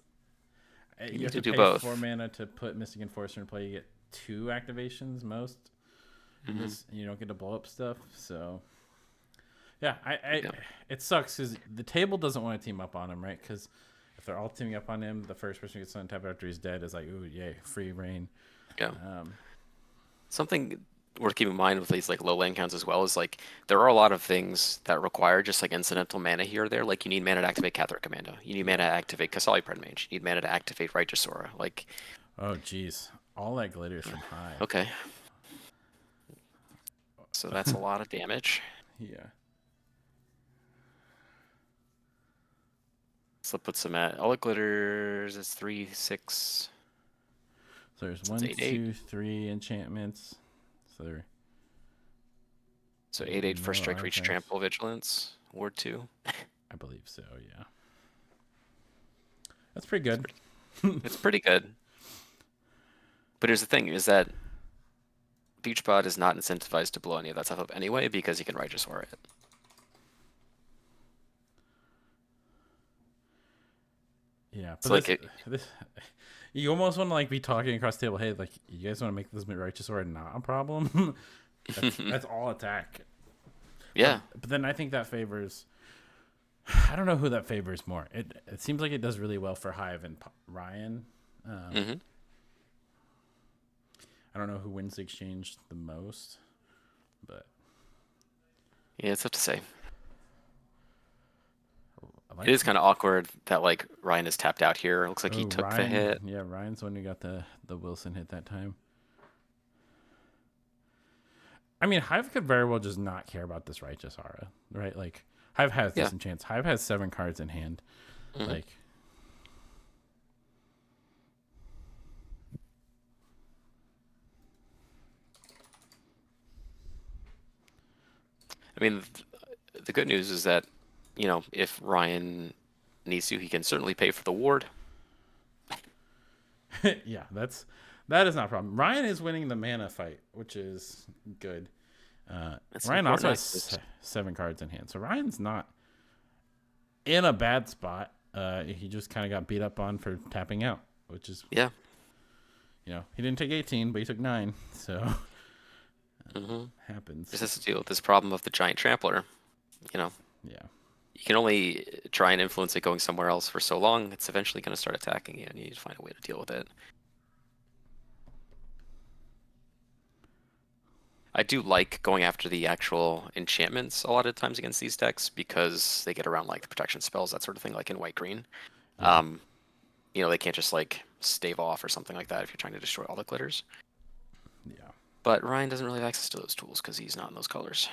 You have to pay do both. 4 mana to put Mystic Enforcer in play. You get 2 activations most. You don't get to blow up stuff. So, yeah, it sucks because the table doesn't want to team up on him, right? Because if they're all teaming up on him, the first person who gets untapped after he's dead is like, ooh, yay, free reign. Yeah. Something worth keeping in mind with these like low land counts as well is like there are a lot of things that require just like incidental mana here or there. Like you need mana to activate Catholic Commando. You need mana to activate Kasali Pride Mage. You need mana to activate Righteous Aura. Like, oh geez, all that glitters from high. Okay. So that's a lot of damage. Yeah. So put some at all it glitters is 3, 6. So there's 1, 2, 3 enchantments. So 8/8 first strike, reach, trample, vigilance, ward 2. I believe so. Yeah, that's pretty good. It's pretty good. But here's the thing: is that Beachbot is not incentivized to blow any of that stuff up anyway because he can Righteous Aura it. Yeah, but so this, you almost want to like be talking across the table. Hey, like you guys want to make this Righteous Aura not a problem? that's all attack. Yeah, but then I think that favors. I don't know who that favors more. It seems like it does really well for Hive and Ryan. I don't know who wins the exchange the most, but yeah, it's tough to say. It is kind of awkward that like Ryan is tapped out here. It looks like he took the hit. Yeah, Ryan's the one who got the Wilson hit that time. I mean, Hive could very well just not care about this Righteous Aura, right? Like, Hive has decent chance. Hive has 7 cards in hand. Like, I mean, the good news is that, if Ryan needs to, he can certainly pay for the ward. Yeah, that is not a problem. Ryan is winning the mana fight, which is good. Ryan also has 7 cards in hand, so Ryan's not in a bad spot. He just kind of got beat up on for tapping out, which is yeah. He didn't take 18, but he took 9, so happens. This has to deal with this problem of the giant trampler. Yeah. You can only try and influence it going somewhere else for so long. It's eventually going to start attacking you, and you need to find a way to deal with it. I do like going after the actual enchantments a lot of times against these decks because they get around like the protection spells, that sort of thing, like in white-green. Yeah. They can't just like stave off or something like that if you're trying to destroy all the glitters. Yeah. But Ryan doesn't really have access to those tools because he's not in those colors.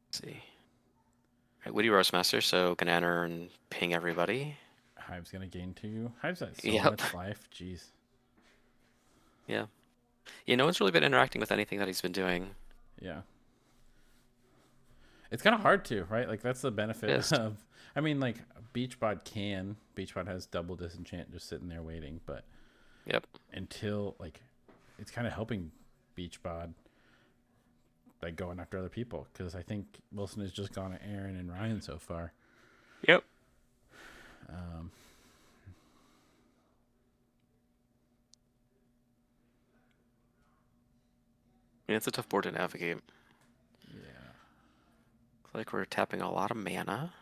Let's see. All right, Witty Roastmaster, so gonna enter and ping everybody. Hive's gonna gain 2. Hive's at so much life. Jeez. Yeah. No one's really been interacting with anything that he's been doing. Yeah. It's kind of hard to, right? Like, that's the benefit of... I mean, like, Beachbot can. Beachbot has double disenchant just sitting there waiting, but... Yep. Until, like... It's kind of helping Beachbot, like, going after other people, because I think Wilson has just gone at Aaron and Ryan so far. Yep. It's a tough board to navigate. Yeah. Looks like we're tapping a lot of mana.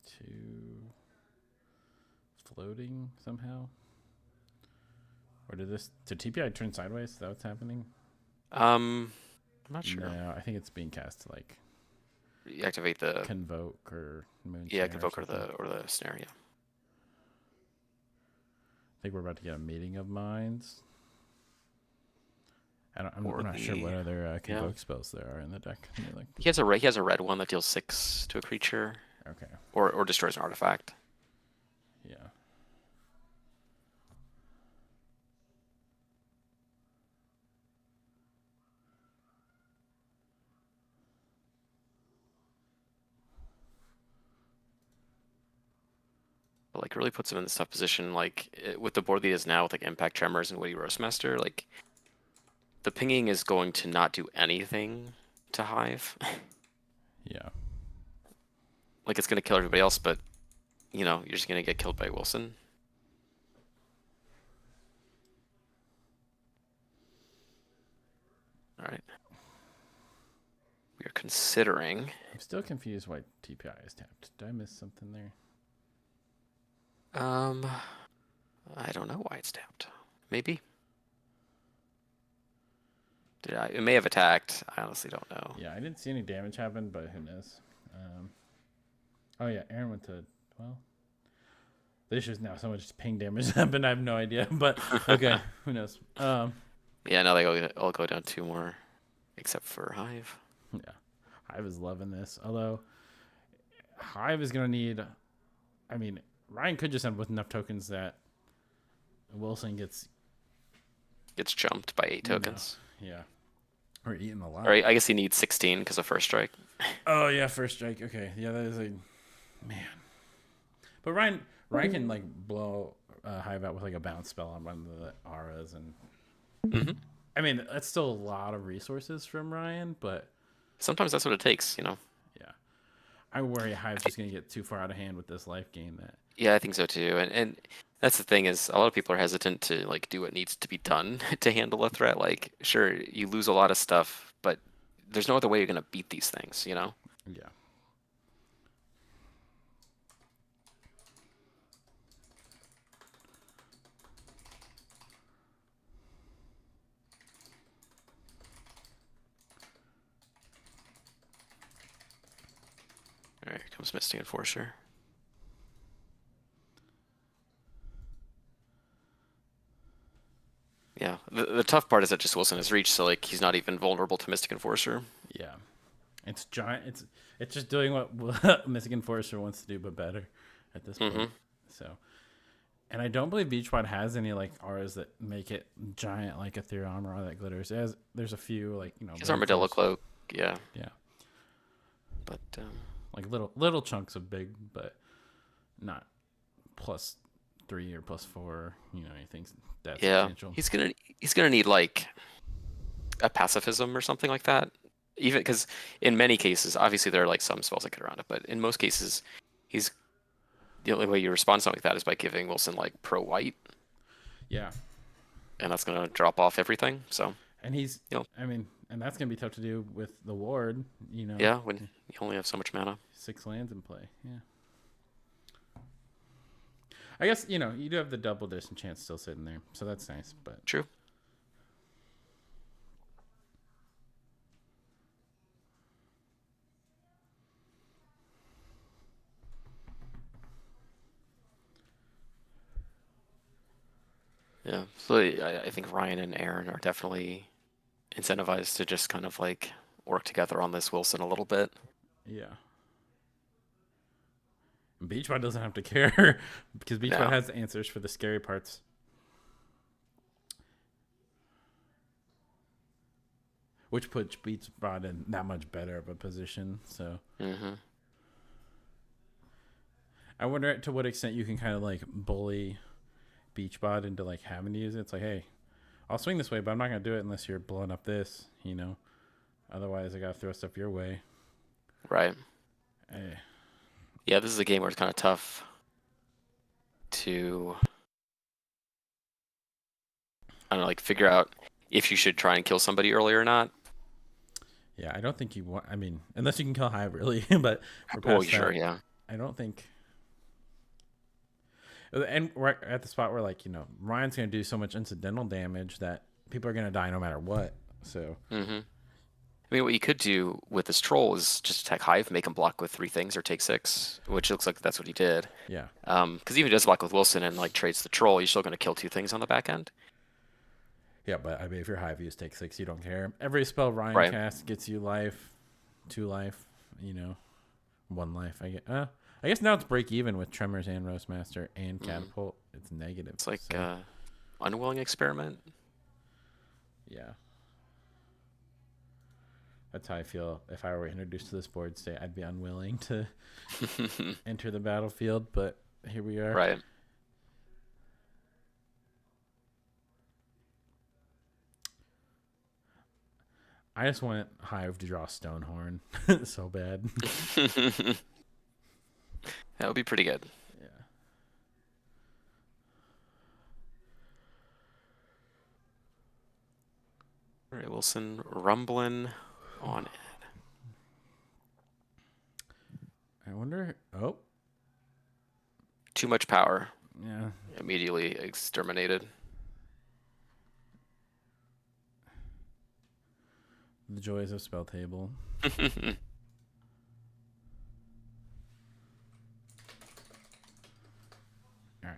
2 floating somehow. Or did TPI turn sideways? Is that what's happening? I'm not sure. No, I think it's being cast to like activate the Convoke or Moon. Yeah, Convoke or the snare. Yeah. I think we're about to get a meeting of minds. I'm not sure what other Convoke spells there are in the deck. He has a red one that deals 6 to a creature. Okay. Or destroys an artifact. Yeah. But like really puts him in this tough position. Like with the board that he is now with like Impact Tremors and Witty Roastmaster, like the pinging is going to not do anything to Hive. Yeah. Like it's going to kill everybody else, but you're just going to get killed by Wilson. All right. We are considering. I'm still confused why TPI is tapped. Did I miss something there? I don't know why it's tapped. Maybe. It may have attacked. I honestly don't know. Yeah, I didn't see any damage happen, but who knows? Oh yeah, Aaron went to the issue is now so much ping damage happened. I have no idea, but okay, who knows? Yeah, now they all go down 2 more, except for Hive. Yeah, Hive is loving this. Although Hive is gonna need. I mean, Ryan could just end up with enough tokens that Wilson gets jumped by 8 tokens. Yeah. Or eating a lot. Or I guess he needs 16 because of first strike. Oh yeah, first strike. Okay, yeah, that is a man. But Ryan can like blow Hive out with like a bounce spell on one of the auras, and I mean that's still a lot of resources from Ryan, but sometimes that's what it takes, Yeah, I worry Hive's just gonna get too far out of hand with this life gain. Yeah, I think so too, and that's the thing is a lot of people are hesitant to like do what needs to be done to handle a threat. Like, sure, you lose a lot of stuff, but there's no other way you're gonna beat these things, Yeah. All right, here comes Mystic Enforcer. Yeah, the tough part is that just Wilson has reached, so like he's not even vulnerable to Mystic Enforcer. Yeah, it's giant. It's just doing what Mystic Enforcer wants to do, but better at this point. So And I don't believe Beachbot has any like auras that make it giant like a Ethereal armor or that glitters. There's a few like His armadillo cloak, yeah. Yeah. But like little chunks of big, but not +3 or +4. Anything that's substantial. He's gonna need like a pacifism or something like that. Even because in many cases, obviously there are like some spells that get around it, but in most cases, the only way you respond to something like that is by giving Wilson like pro white. Yeah. And that's gonna drop off everything. So. And he's, and that's gonna be tough to do with the ward. Yeah, when you only have so much mana. 6 lands in play. Yeah. I guess you do have the double disenchant still sitting there, so that's nice. But true. Yeah, so I think Ryan and Aaron are definitely incentivized to just kind of like work together on this Wilson a little bit. Yeah. Beachbot doesn't have to care because Beachbot has the answers for the scary parts. Which puts Beachbot in that much better of a position. So I wonder to what extent you can kind of like bully Beachbot into like having to use it. It's like, hey, I'll swing this way, but I'm not gonna do it unless you're blowing up this. Otherwise, I gotta throw stuff your way. Right. Yeah, this is a game where it's kind of tough to, I don't know, like figure out if you should try and kill somebody early or not. Yeah, I don't think you want. I mean, unless you can kill Hive really, but sure, yeah. I don't think. And we're at the spot where like Ryan's gonna do so much incidental damage that people are gonna die no matter what. So. I mean, what you could do with this troll is just attack Hive, make him block with 3 things or take 6, which looks like that's what he did. Yeah. Because even if he does block with Wilson and like trades the troll, you're still going to kill 2 things on the back end. Yeah, but I mean, if your Hive use take 6, you don't care. Every spell Ryan casts gets you life, 2 life, 1 life. I guess now it's break even with Tremors and Roastmaster and Catapult. It's negative. It's like unwilling experiment. Yeah. That's how I feel if I were introduced to this board state. I'd be unwilling to enter the battlefield, but here we are. Right. I just want Hive to draw Stonehorn so bad. That would be pretty good. Yeah. All right, Wilson rumbling on it. I wonder. Oh. Too much power. Yeah. Immediately exterminated. The joys of spell table. All right.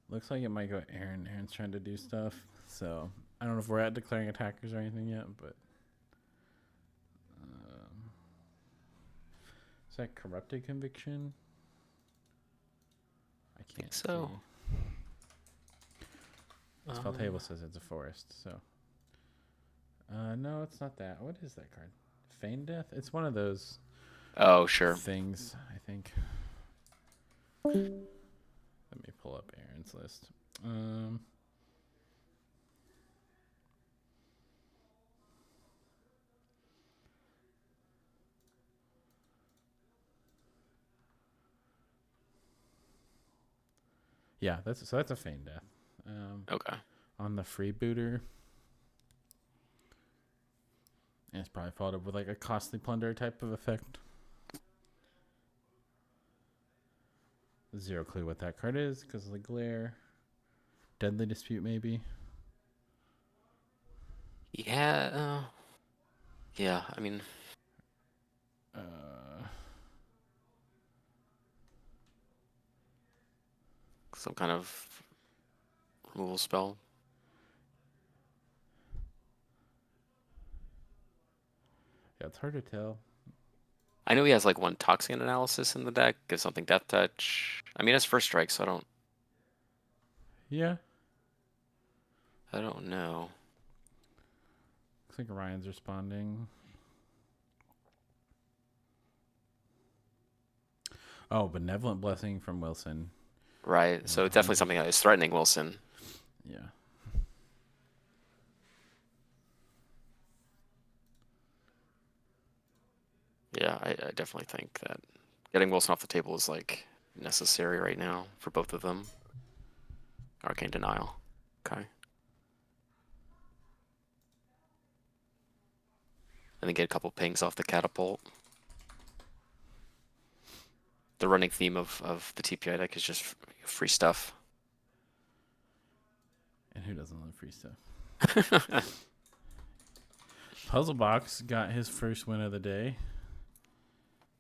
Looks like it might go Aaron. Aaron's trying to do stuff. So I don't know if we're at declaring attackers or anything yet, but is that corrupted conviction? I can't think so. See. Spell table says it's a forest, so no, it's not that. What is that card? Feign Death? It's one of those things, I think. Let me pull up Aaron's list. Yeah, that's a Feign Death. Okay. On the freebooter. And it's probably followed up with like a costly plunder type of effect. 0 clue what that card is because of the glare. Deadly Dispute maybe. Yeah. Yeah, I mean. Some kind of removal spell. Yeah, it's hard to tell. I know he has like one Toxin Analysis in the deck, gives something Death Touch. I mean, it's first strike, so Yeah. I don't know. Looks like Ryan's responding. Oh, Benevolent Blessing from Wilson. Right. So definitely something that is threatening Wilson. Yeah. Yeah, I definitely think that getting Wilson off the table is like necessary right now for both of them. Arcane Denial. Okay. And then get a couple pings off the Catapult. The running theme of the TPI deck is just free stuff. And who doesn't love free stuff? Puzzle Box got his first win of the day.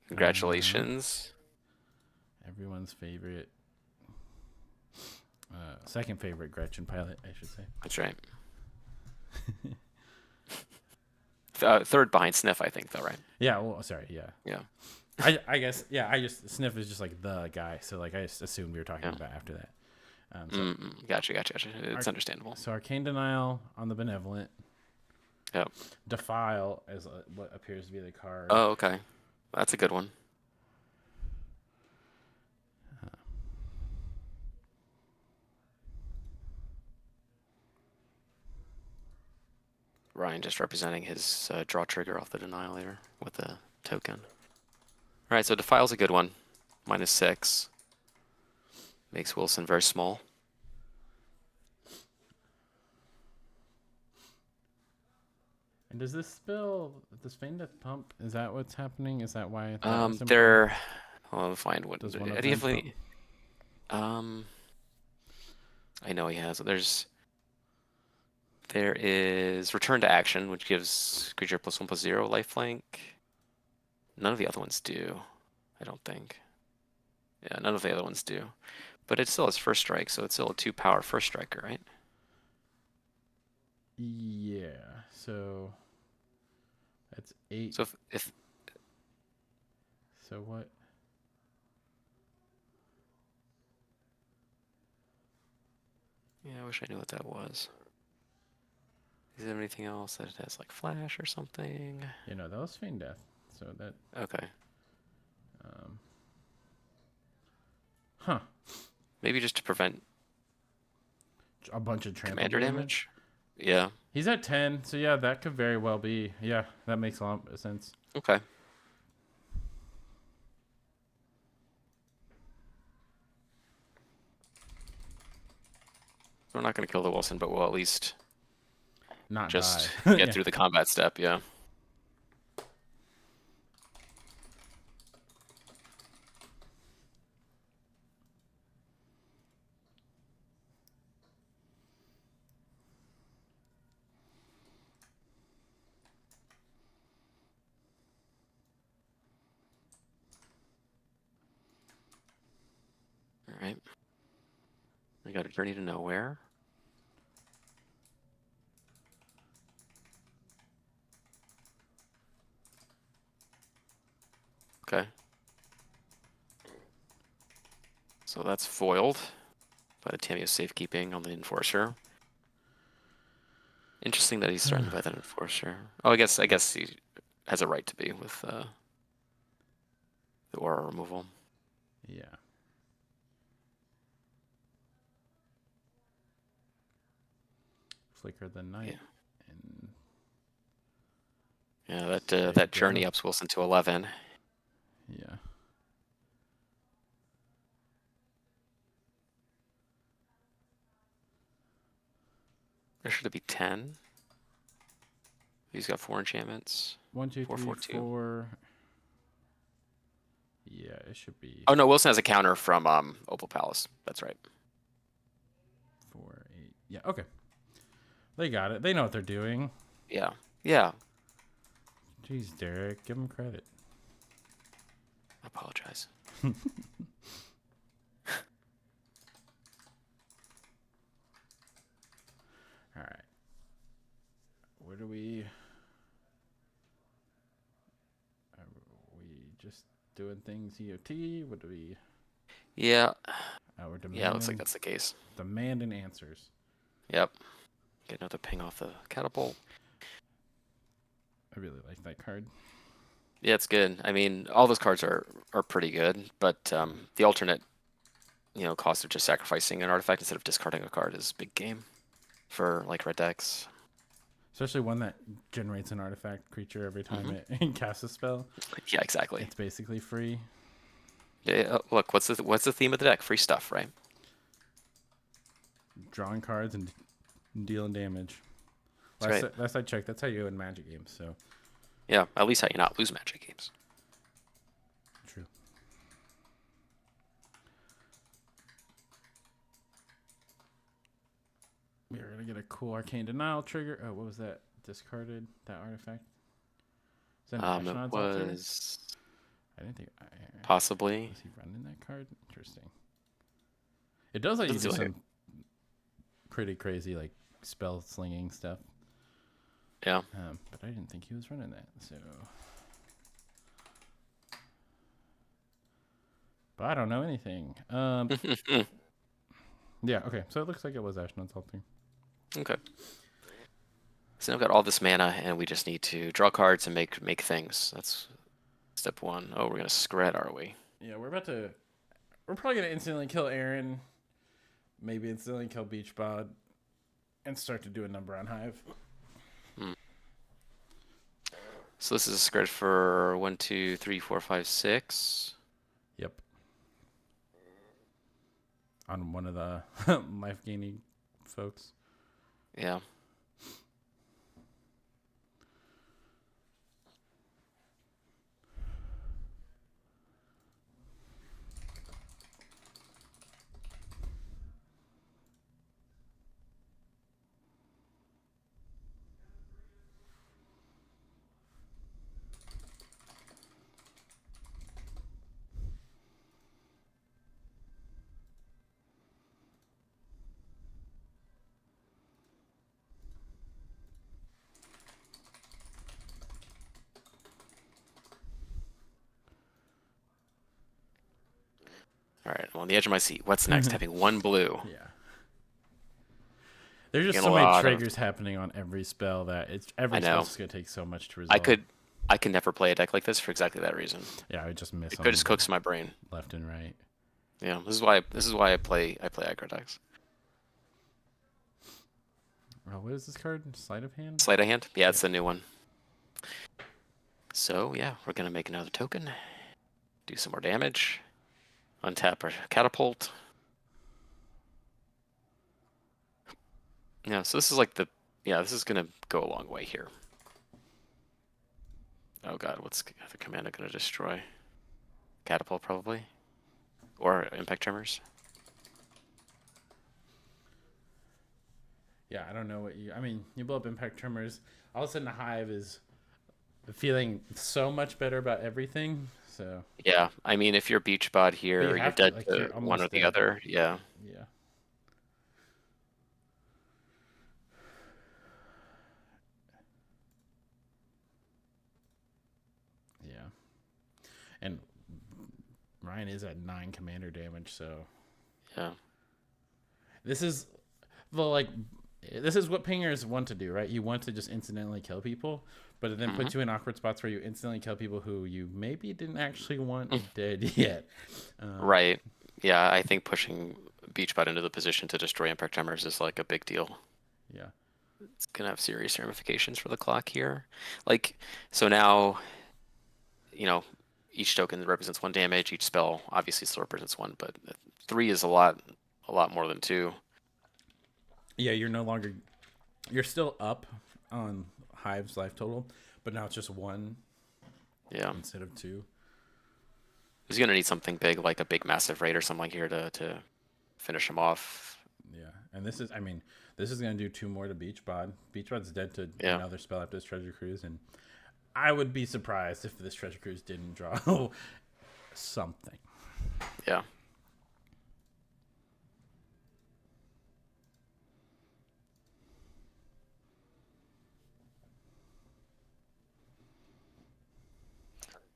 Congratulations. Everyone's favorite. Second favorite Gretchen Pilot, I should say. That's right. Third behind Sniff, I think, though, right? Yeah, well, sorry, yeah. Yeah. I guess, yeah, Sniff is just like the guy, so like I just assumed we were talking about after that. Gotcha. It's understandable. So Arcane Denial on the Benevolent. Yep. Defile as what appears to be the card. Oh, okay. That's a good one. Ryan just representing his draw trigger off the Denialator with a token. All right, so Defile's a good one. -6. Makes Wilson very small. And does this Feign Death pump? Is that what's happening? Is that why? They're. I'll find what. Does one of definitely. I know he has. There is Return to Action, which gives creature +1/+0 lifelink. None of the other ones do, I don't think. Yeah, none of the other ones do. But it still has first strike, so it's still a 2-power first striker, right? Yeah. So that's 8. So if so what? Yeah, I wish I knew what that was. Is there anything else that it has, like flash or something? You know, that was Feign Death. So that. Okay. Huh. Maybe just to prevent a bunch of trample commander damage. Yeah. He's at 10, so yeah, that could very well be. Yeah, that makes a lot of sense. Okay. We're not going to kill the Wilson, but we'll at least not just die. get through the combat step, yeah. All right. We got a Journey to Nowhere. Okay. So that's foiled by the Tamiyo Safekeeping on the Enforcer. Interesting that he's threatened by that Enforcer. Oh, I guess he has a right to be with the aura removal. Yeah. Flicker the Night. Yeah, that Journey ups Wilson to 11. Yeah. There should be 10. He's got 4 enchantments. 1, 2, 4, 3, 4, 2. 4. Yeah, it should be. Oh no, Wilson has a counter from Opal Palace. That's right. 4, 8. Yeah, okay. They got it. They know what they're doing. Yeah. Yeah. Jeez, Derek, give them credit. I apologize. All right. Where do we? We just doing things EOT? What do we? Yeah. We're demanding. Yeah, looks like that's the case. Demanding answers. Yep. Get another ping off the catapult. I really like that card. Yeah, it's good. I mean, all those cards are pretty good, but the alternate, cost of just sacrificing an artifact instead of discarding a card is big game for like red decks. Especially one that generates an artifact creature every time it casts a spell. Yeah, exactly. It's basically free. Yeah, look, what's the theme of the deck? Free stuff, right? Drawing cards and dealing damage. Last I checked, that's how you win Magic games. So. Yeah, at least how you not lose Magic games. True. We're gonna get a cool Arcane Denial trigger. Oh, what was that? Discarded that artifact. Is that an It was. I didn't think. Possibly. Was he running that card? Interesting. It does let you do some pretty crazy like spell slinging stuff. Yeah. But I didn't think he was running that. So. But I don't know anything. Yeah. Okay. So it looks like it was Ashnod's Altar. Okay. So now we've got all this mana, and we just need to draw cards and make things. That's step one. Oh, we're gonna scred, are we? Yeah, we're probably gonna instantly kill Aaron, maybe instantly kill Beachbod, and start to do a number on Hive. So this is a scred for 1, 2, 3, 4, 5, 6. Yep. On one of the life gaining folks. Yeah. All right, I'm on the edge of my seat. What's next? Having one blue. Yeah. There's just so many triggers happening on every spell that every spell's just gonna take so much to resolve. I could never play a deck like this for exactly that reason. Yeah, I would just miss. It just cooks my brain left and right. Yeah, this is why I play aggro decks. Oh, what is this card? Sleight of Hand? Sleight of Hand? Yeah, it's the new one. So yeah, we're gonna make another token, do some more damage, untap our catapult. Yeah, so this is like this is gonna go a long way here. Oh god, what's the commander gonna destroy? Catapult probably, or impact tremors. Yeah, I don't know what you. I mean, you blow up impact tremors. All of a sudden, the Hive is feeling so much better about everything. So yeah, I mean, if you're Beachbod here, you're dead to one or the other. Yeah. Yeah. Yeah. And Ryan is at 9 commander damage, so yeah. This is what pingers want to do, right? You want to just incidentally kill people, but it then puts you in awkward spots where you instantly kill people who you maybe didn't actually want dead yet. Right. Yeah, I think pushing Beachbot into the position to destroy impact tremors is like a big deal. Yeah. It's gonna have serious ramifications for the clock here. Like, so now, each token represents 1 damage. Each spell obviously still represents 1, but 3 is a lot more than 2. Yeah, you're still up on Hive's life total, but now it's just 1. Yeah. Instead of 2. He's gonna need something big, like a big massive raid or something like here to finish him off. Yeah, and this is gonna do 2 more to Beachbod. Beachbod's dead to another spell after this Treasure Cruise, and I would be surprised if this Treasure Cruise didn't draw something. Yeah.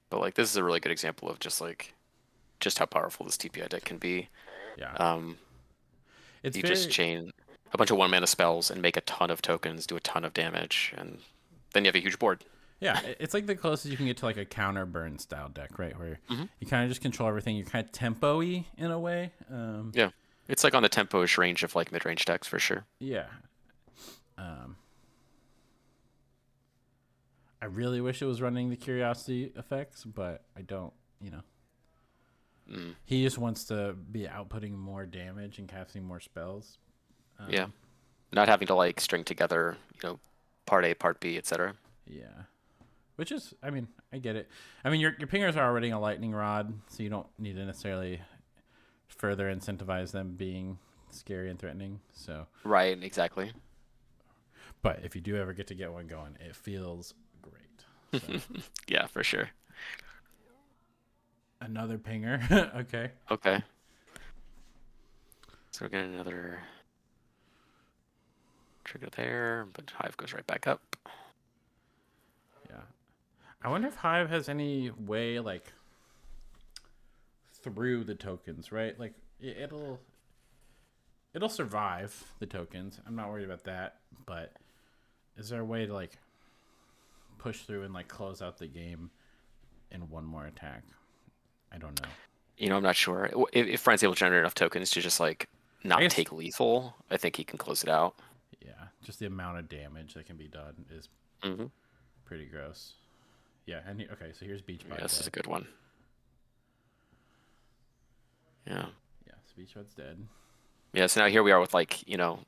But like this is a really good example of just how powerful this TPI deck can be. Yeah. You just chain a bunch of 1-mana spells and make a ton of tokens, do a ton of damage, and then you have a huge board. Yeah, it's like the closest you can get to like a counter burn style deck, right? Where you kind of just control everything. You're kind of tempo-y in a way. Yeah, it's like on the tempo-ish range of like mid-range decks for sure. Yeah. I really wish it was running the curiosity effects, but I don't, He just wants to be outputting more damage and casting more spells. Yeah. Not having to like string together, part A, part B, etc. Yeah. Which is, I get it. Your pingers are already a lightning rod, so you don't need to necessarily further incentivize them being scary and threatening. So right, exactly. But if you do ever get to get one going, it feels great. So. Yeah, for sure. Another pinger. Okay. Okay. So we're getting another trigger there, but Hive goes right back up. Yeah. I wonder if Hive has any way, like, through the tokens, right? Like, it'll survive the tokens. I'm not worried about that, but is there a way to, like, push through and, like, close out the game in one more attack? I don't know. I'm not sure. If Brian's able to generate enough tokens to just, like, not take lethal, I think he can close it out. Yeah, just the amount of damage that can be done is pretty gross. Yeah, and okay, so here's Beach Bud. This is a good one. Yeah. Yeah, so Beach Bud's dead. Yeah, so now here we are with, like, enough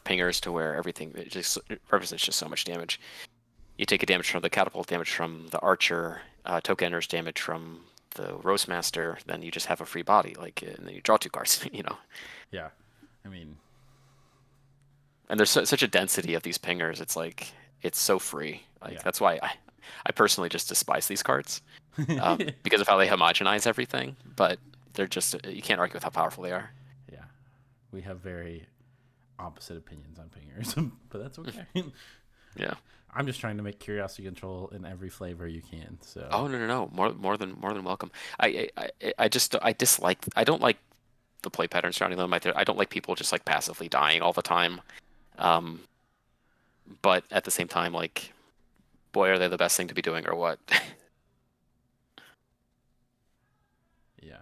pingers to where everything just represents just so much damage. You take a damage from the catapult, damage from the archer, token enters damage from the roast master, then you just have a free body, like, and then you draw 2 cards, Yeah, and there's such a density of these pingers. It's like it's so free. Like that's why I personally just despise these cards because of how they homogenize everything. But they're just you can't argue with how powerful they are. Yeah, we have very opposite opinions on pingers, but that's okay. Yeah, I'm just trying to make curiosity control in every flavor you can. So no, more than welcome. I don't like the play pattern surrounding them. I don't like people just like passively dying all the time. But at the same time, like, boy, are they the best thing to be doing or what? Yeah.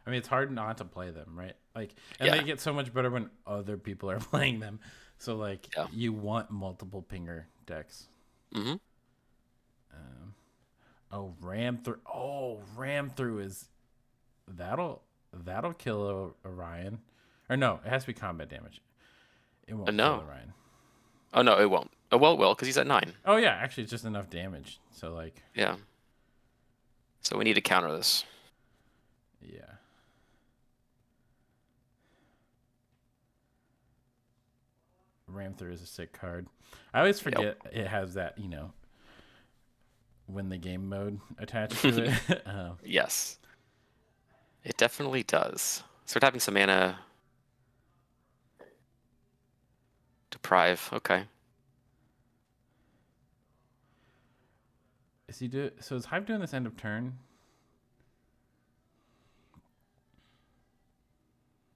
It's hard not to play them, right? Like, and they get so much better when other people are playing them. So, like, you want multiple pinger decks. Mm-hmm. Ram through. Oh, ram through is... That'll kill Orion. Or no, it has to be combat damage. It won't kill Orion. Oh, no, it won't. Oh, well, it will, because he's at 9. Oh, yeah, actually, it's just enough damage. So, like... Yeah. So we need to counter this. Yeah. Ram through is a sick card. I always forget it has that, win the game mode attached to it. Yes. It definitely does. Start having some mana. Deprive. Okay. So is Hive doing this end of turn?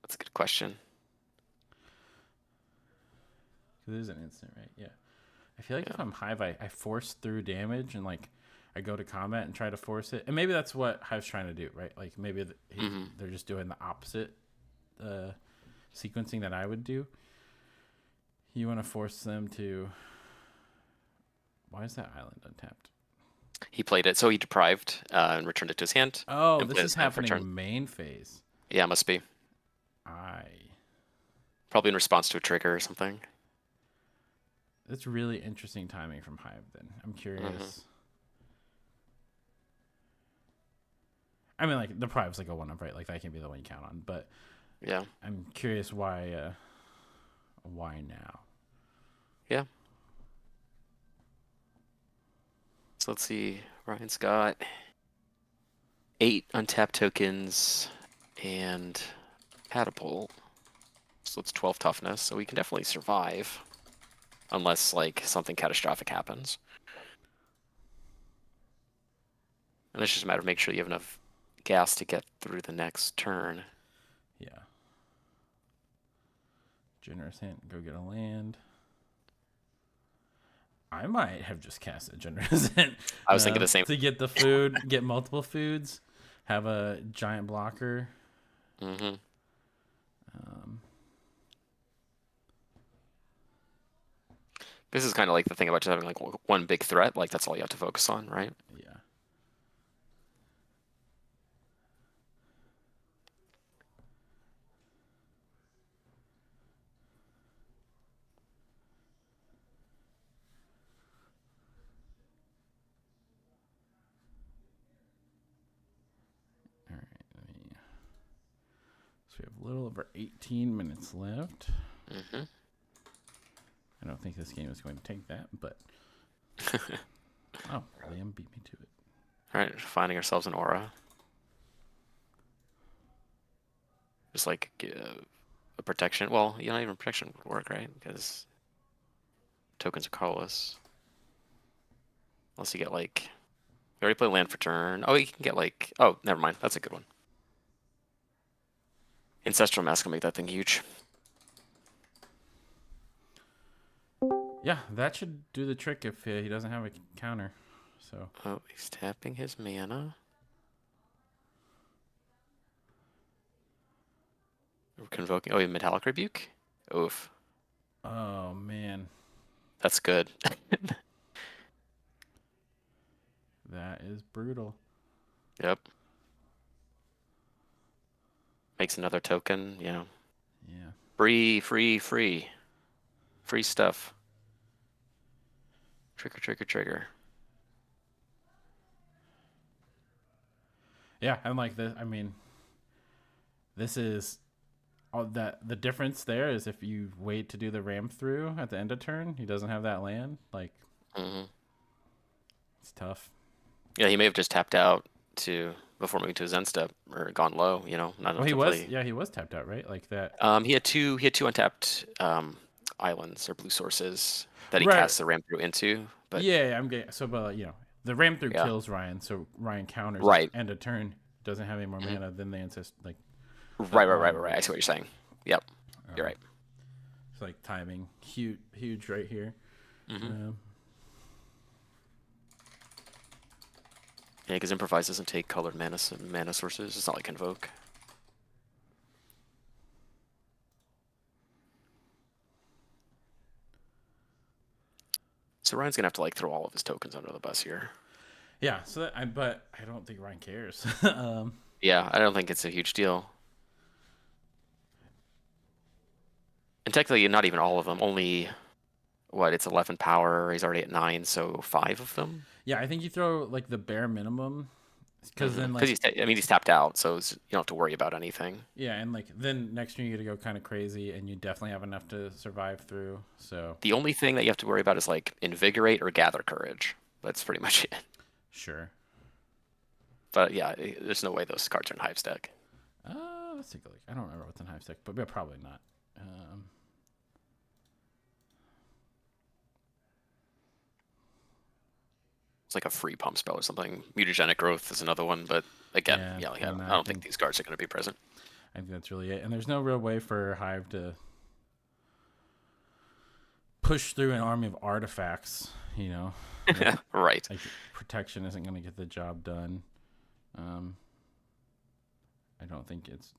That's a good question. Because it is an instant, right? Yeah. I feel like if I'm Hive, I force through damage and like I go to combat and try to force it. And maybe that's what Hive's trying to do, right? Like maybe they're just doing the opposite sequencing that I would do. You want to force them to... Why is that island untapped? He played it, so he deprived and returned it to his hand. Oh, this is happening main phase. Yeah, must be. Probably in response to a trigger or something. That's really interesting timing from Hive, then. I'm curious. Like, the Prive's like a one-up, right? Like, that can be the one you count on. But yeah, I'm curious why now? Yeah. So let's see. Ryan's got 8 untapped tokens and catapult. So it's 12 toughness. So we can definitely survive. Unless, like, something catastrophic happens. And it's just a matter of making sure you have enough gas to get through the next turn. Yeah. Generous hint, go get a land. I might have just cast a generous hint. I was thinking the same. To get the food, get multiple foods, have a giant blocker. Mm-hmm. This is kind of like the thing about just having like one big threat. Like that's all you have to focus on, right? Yeah. All right. So we have a little over 18 minutes left. Mm-hmm. I don't think this game is going to take that, but oh, Liam beat me to it. All right, finding ourselves an aura. Just like a protection. Well, not even protection would work, right? Because tokens are colorless. Unless you get like, we already played land for turn. Oh, you can get like, oh, never mind. That's a good one. Ancestral Mask will make that thing huge. Yeah, that should do the trick if he doesn't have a counter. So. Oh, he's tapping his mana. We're convoking. Oh, Metallic Rebuke? Oof. Oh, man. That's good. That is brutal. Yep. Makes another token, Yeah. Free. Free stuff. Trigger. Yeah, and like this, I mean, this is all that. The difference there is if you wait to do the ramp through at the end of turn, he doesn't have that land. Like, it's tough. Yeah, he may have just tapped out before moving to his end step or gone low. Not enough he to was. play. Yeah, he was tapped out, right? Like that. He had two untapped islands or blue sources that he Right. casts the ramp through into. But yeah, I'm getting so, but the ramp through kills Ryan, so Ryan counters end of turn, doesn't have any more mana, then they insist like. Right. I see what you're saying. Yep, you're right. It's like timing, huge right here. Yeah, because Improvise doesn't take colored mana sources. It's not like Convoke. So Ryan's gonna have to like throw all of his tokens under the bus here. Yeah. So but I don't think Ryan cares. Yeah, I don't think it's a huge deal. And technically, not even all of them. Only it's 11 power. He's already at 9, so 5 of them. Yeah, I think you throw like the bare minimum, because then like he's tapped out, so you don't have to worry about anything. Yeah, and like then next turn you get to go kind of crazy, and you definitely have enough to survive through. So the only thing that you have to worry about is like Invigorate or Gather Courage. That's pretty much it. Sure. But yeah, there's no way those cards are in Hive's deck. Let's take a look. I don't remember what's in Hive's deck, but probably not. It's like a free pump spell or something. Mutagenic Growth is another one, but again, I don't think these cards are going to be present. I think that's really it. And there's no real way for Hive to push through an army of artifacts, Right. Like protection isn't going to get the job done. I don't think it's,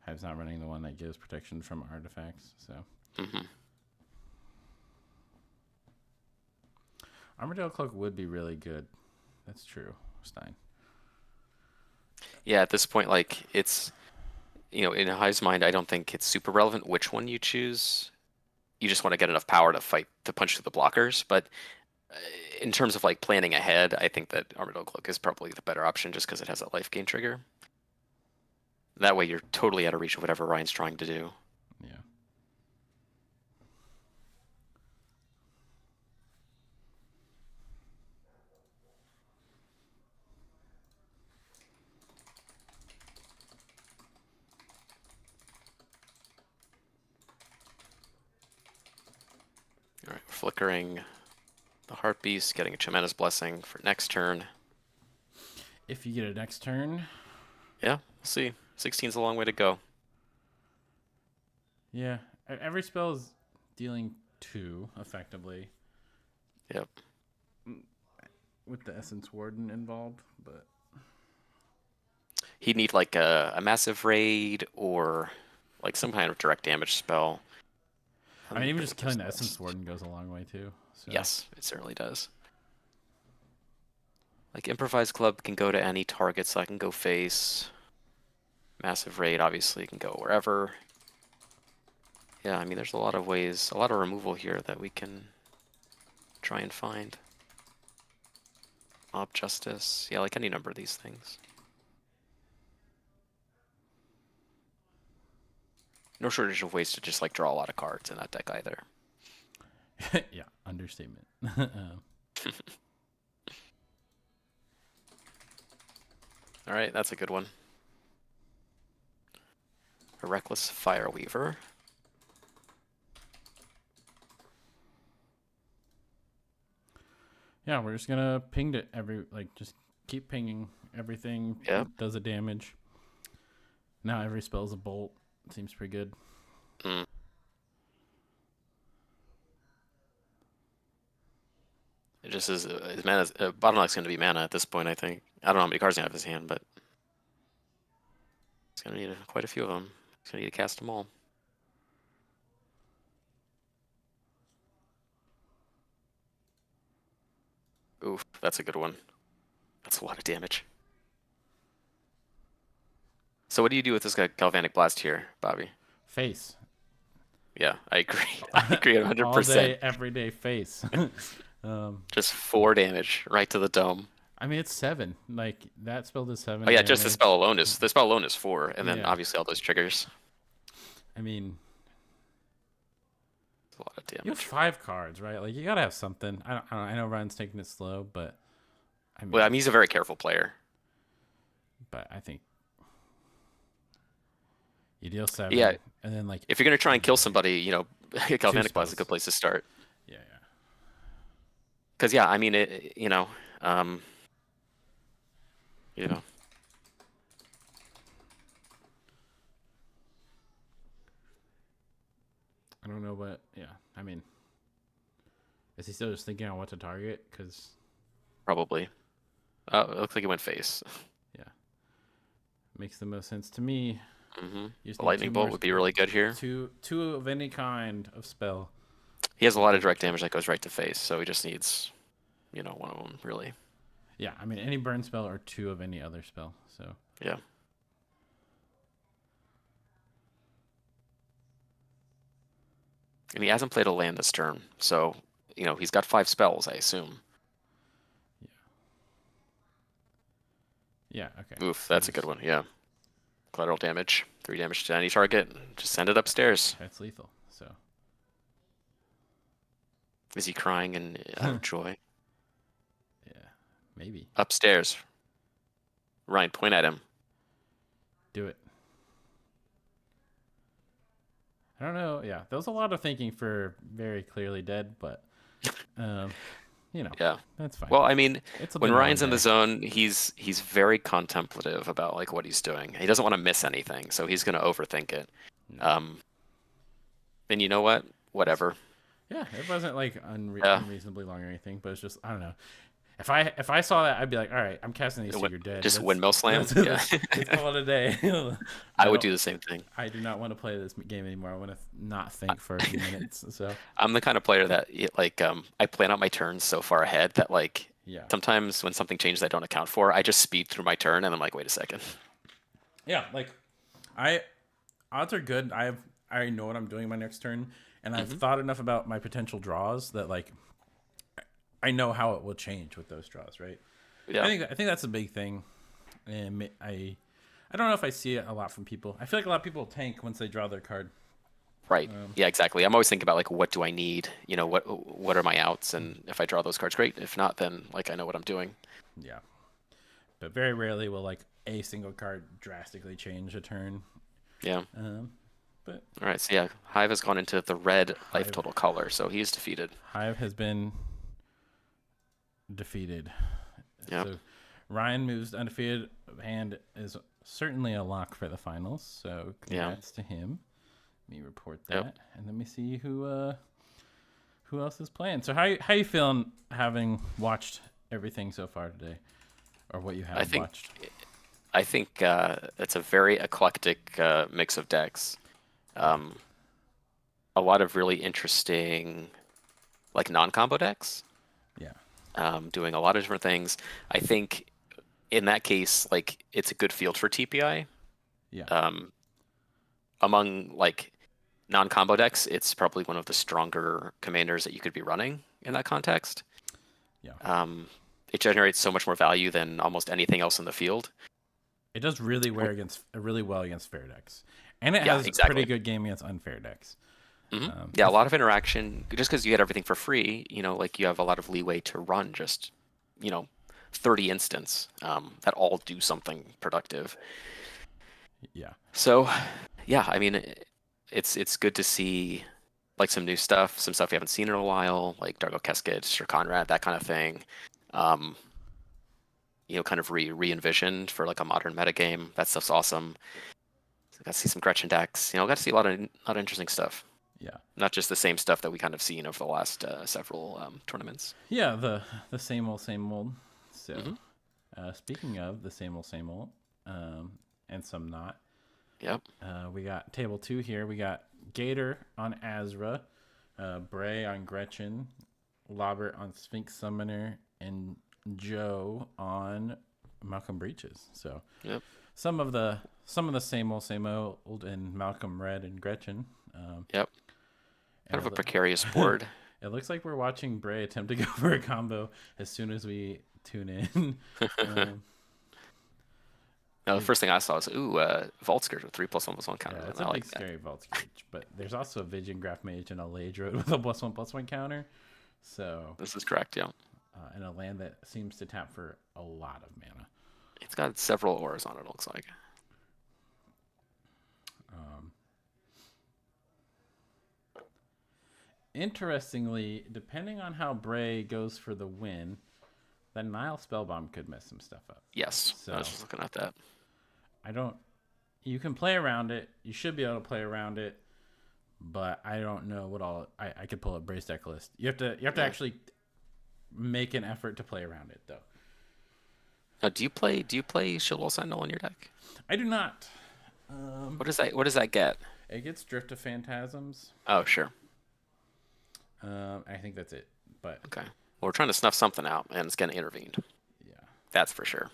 Hive's not running the one that gives protection from artifacts, so. Armadillo Cloak would be really good. That's true, Stein. Yeah, at this point, like, it's, in Hive's mind, I don't think it's super relevant which one you choose. You just want to get enough power to punch through the blockers. But in terms of, like, planning ahead, I think that Armadillo Cloak is probably the better option just because it has that life gain trigger. That way you're totally out of reach of whatever Ryan's trying to do. Yeah. All right, we're flickering. the Heart Beast getting a tremendous blessing for next turn. If you get a next turn. Yeah, we'll see. 16's a long way to go. Yeah, every spell is dealing 2 effectively. Yep. With the Essence Warden involved, but he'd need like a massive raid or like some kind of direct damage spell. I mean, even just killing the Essence Warden goes a long way too. So. Yes, it certainly does. Like Improvised Club can go to any target, so I can go face. Massive raid obviously can go wherever. Yeah, I mean, there's a lot of ways, a lot of removal here that we can try and find. Mob Justice, yeah, like any number of these things. No shortage of ways to just like draw a lot of cards in that deck either. Yeah, understatement. All right, that's a good one. A Reckless Fireweaver. Yeah, we're just gonna ping it just keep pinging everything. Yep. Does a damage. Now every spell is a bolt. Seems pretty good. Mm. It just is his mana. Bottleneck's going to be mana at this point, I think. I don't know how many cards he has in his hand, but he's going to need quite a few of them. He's going to need to cast them all. Oof, that's a good one. That's a lot of damage. So what do you do with this guy, Galvanic Blast here, Bobby? Face. Yeah, I agree. I agree 100%. All day, every day, face. Just 4 damage right to the dome. I mean, it's 7. Like that spell does 7. Oh yeah, damage. just the spell alone is 4, and then obviously all those triggers. I mean, it's a lot of damage. You have 5 cards, right? Like you gotta have something. I don't know. I know Ryan's taking it slow, but I mean, he's a very careful player. But I think you deal 7. Yeah, and then like if you're gonna try and kill somebody, Galvanic Blast is a good place to start. Yeah. Because I mean I don't know what. Yeah, I mean, is he still just thinking on what to target? Because probably. It looks like he went face. Yeah, makes the most sense to me. Mm-hmm. The Lightning Bolt would be really good here. Two of any kind of spell. He has a lot of direct damage that goes right to face, so he just needs, one of them really. Yeah, I mean any burn spell or 2 of any other spell. So yeah. And he hasn't played a land this turn, so he's got 5 spells, I assume. Yeah. Okay. Oof, that's a good one. Yeah. Collateral damage, 3 damage to any target. Just send it upstairs. That's lethal. So. Is he crying in out of joy? Yeah, maybe. Upstairs. Ryan, point at him. Do it. I don't know. Yeah, there was a lot of thinking for very clearly dead, but yeah, that's fine. Well, I mean, when Ryan's in the zone, he's very contemplative about like what he's doing. He doesn't want to miss anything, so he's going to overthink it. And you know what? Whatever. Yeah, it wasn't like unreasonably long or anything, but it's just I don't know. If I saw that, I'd be like, all right, I'm casting these so you're dead. Just windmill slam. Yeah, let's call it a day. I would do the same thing. I do not want to play this game anymore. I want to not think for a few minutes. So I'm the kind of player that I plan out my turns so far ahead that sometimes when something changes I don't account for, I just speed through my turn and I'm like, wait a second. Yeah, odds are good. I know what I'm doing my next turn, and I've thought enough about my potential draws that I know how it will change with those draws, right? Yeah. I think that's a big thing, and I don't know if I see it a lot from people. I feel like a lot of people tank once they draw their card. Right. Yeah, exactly. I'm always thinking about what do I need? What are my outs? And if I draw those cards, great. If not, then I know what I'm doing. Yeah. But very rarely will a single card drastically change a turn. Yeah. But all right. So yeah, Hive has gone into the red life total color, so he's defeated. Hive has been defeated. Yep. So Ryan moves undefeated and is certainly a lock for the finals. So congrats to him. Let me report that, and let me see who else is playing. So how you feeling having watched everything so far today, or what you have watched? I think it's a very eclectic mix of decks. A lot of really interesting, like non-combo decks. Yeah. Doing a lot of different things. I think in that case, like it's a good field for TPI. Yeah. Among like non-combo decks, it's probably one of the stronger commanders that you could be running in that context. Yeah. It generates so much more value than almost anything else in the field. It does really well against fair decks, and it has a pretty good game against unfair decks. Mm-hmm. A lot of interaction. Just because you get everything for free, like you have a lot of leeway to run just, 30 instants that all do something productive. Yeah. So, yeah, I mean, it's good to see like some new stuff, some stuff we haven't seen in a while, like Dargo Keskit, Sir Conrad, that kind of thing. Kind of re-envisioned for like a modern metagame. That stuff's awesome. So got to see some Gretchen decks. Got to see a lot of interesting stuff. Yeah. Not just the same stuff that we kind of seen over the last several tournaments. Yeah, the same old, same old. So, speaking of the same old, and some not. Yep. We got table 2 here. We got Gator on Azra, Bray on Gretchen, Lobert on Sphinx Summoner, and Joe on Malcolm Breaches. So, some of the same old in Malcolm Red and Gretchen. Yep. Kind of a precarious board. It looks like we're watching Bray attempt to go for a combo as soon as we tune in. No, the first thing I saw was Vault Scourge with 3+1/+1 counter. Yeah, it's a big scary Vault Scourge, but there's also a Vision Graph Mage and a Lage Road with a +1/+1 counter. So this is correct, yeah. And a land that seems to tap for a lot of mana. It's got several auras on it. Looks like. Interestingly, depending on how Bray goes for the win, that Nile Spellbomb could mess some stuff up. Yes, so, I was just looking at that. You can play around it. You should be able to play around it, but I don't know what all. I could pull a Bray's deck list. You have to actually make an effort to play around it, though. Now, do you play Shieldwall Sentinel in your deck? I do not. What does that get? It gets Drift of Phantasms. Oh, sure. I think that's it. But okay. Well, we're trying to snuff something out, and it's getting intervened. Yeah. That's for sure.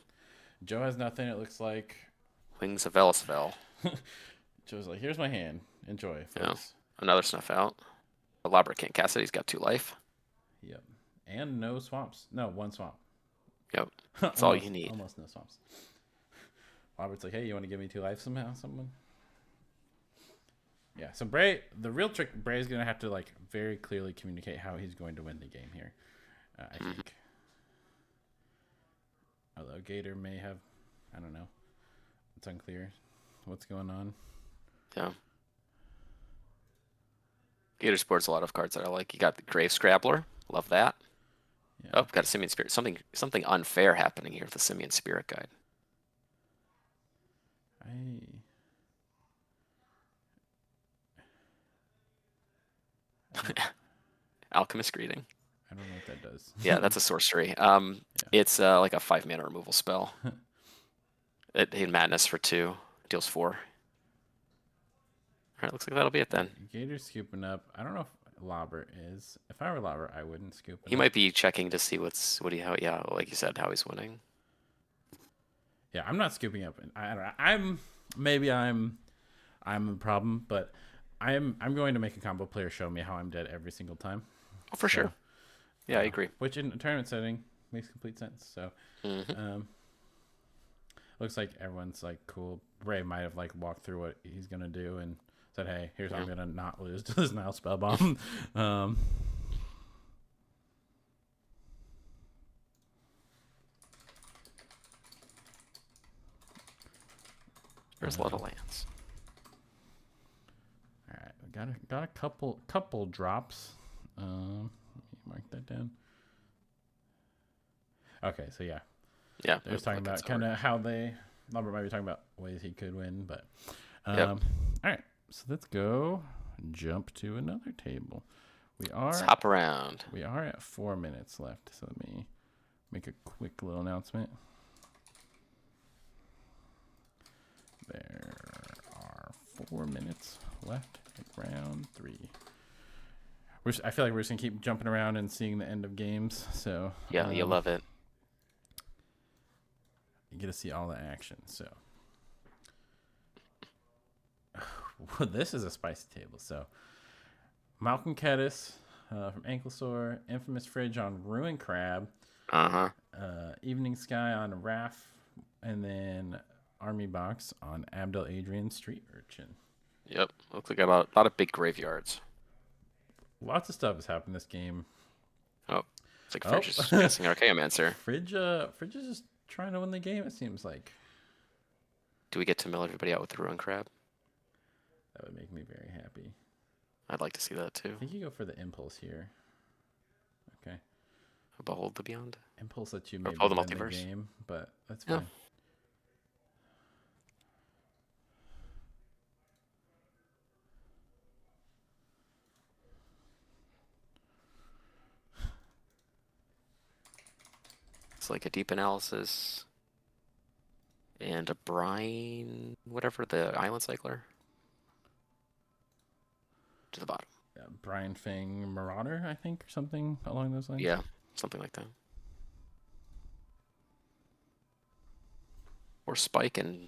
Joe has nothing, it looks like. Wings of Velasvel. Joe's like, here's my hand. Enjoy, folks. Yeah. Another snuff out. Elaborate can't cast it. He's got 2 life. Yep. And no swamps. No, 1 swamp. Yep. That's all you need. Almost no swamps. Robert's like, hey, you want to give me 2 life somehow? Someone? Yeah, so Bray, the real trick, Bray's going to have to like very clearly communicate how he's going to win the game here, I think. Although Gator may have, I don't know. It's unclear what's going on. Yeah. Gator sports a lot of cards that I like. You got the Grave Scrabbler. Love that. Yeah. Oh, got a Simian Spirit. Something unfair happening here with the Simian Spirit Guide. Alchemist Greeting. I don't know what that does. Yeah, that's a sorcery. It's like a 5-mana removal spell. It hit Madness for 2, deals 4. All right, looks like that'll be it then. Gator's scooping up. I don't know if Lobber is. If I were Lobber, I wouldn't scoop him. He might be checking to see like you said, how he's winning. Yeah, I'm not scooping up. I don't know. I'm a problem, but I'm going to make a combo player show me how I'm dead every single time. Oh, for sure. Yeah, I agree. Which in a tournament setting makes complete sense. So, looks like everyone's like cool. Ray might have like walked through what he's gonna do and said, "Hey, here's how I'm gonna not lose to this Nile Spellbomb." There's a lot of lands. All right, we got a couple drops. Let me mark that down. Okay, so yeah. Yeah. They're just talking about kind of how they... Lambert might be talking about ways he could win, but... All right, so let's go jump to another table. Let's hop around. We are at 4 minutes left, so let me make a quick little announcement. There are 4 minutes left at round 3. I feel like we're just going to keep jumping around and seeing the end of games. So yeah, you'll love it. You get to see all the action. So this is a spicy table. So Malcolm Kettis from Ankle Sore, Infamous Fridge on Ruin Crab, Evening Sky on Raff, and then Army Box on Abdel Adrian Street Urchin. Yep, looks like a lot of big graveyards. Lots of stuff has happened this game. Oh, it's like Fridge is guessing Archaeomancer. Fridge is just trying to win the game, it seems like. Do we get to mill everybody out with the Ruin Crab? That would make me very happy. I'd like to see that too. I think you go for the Impulse here. Okay. Behold the Beyond. Impulse that you maybe the win multiverse. The game, but that's fine. It's like a deep analysis and a brine, whatever, the island cycler. To the bottom. Yeah, Brian Fang Marauder, I think, or something along those lines. Yeah, something like that. Or Spike and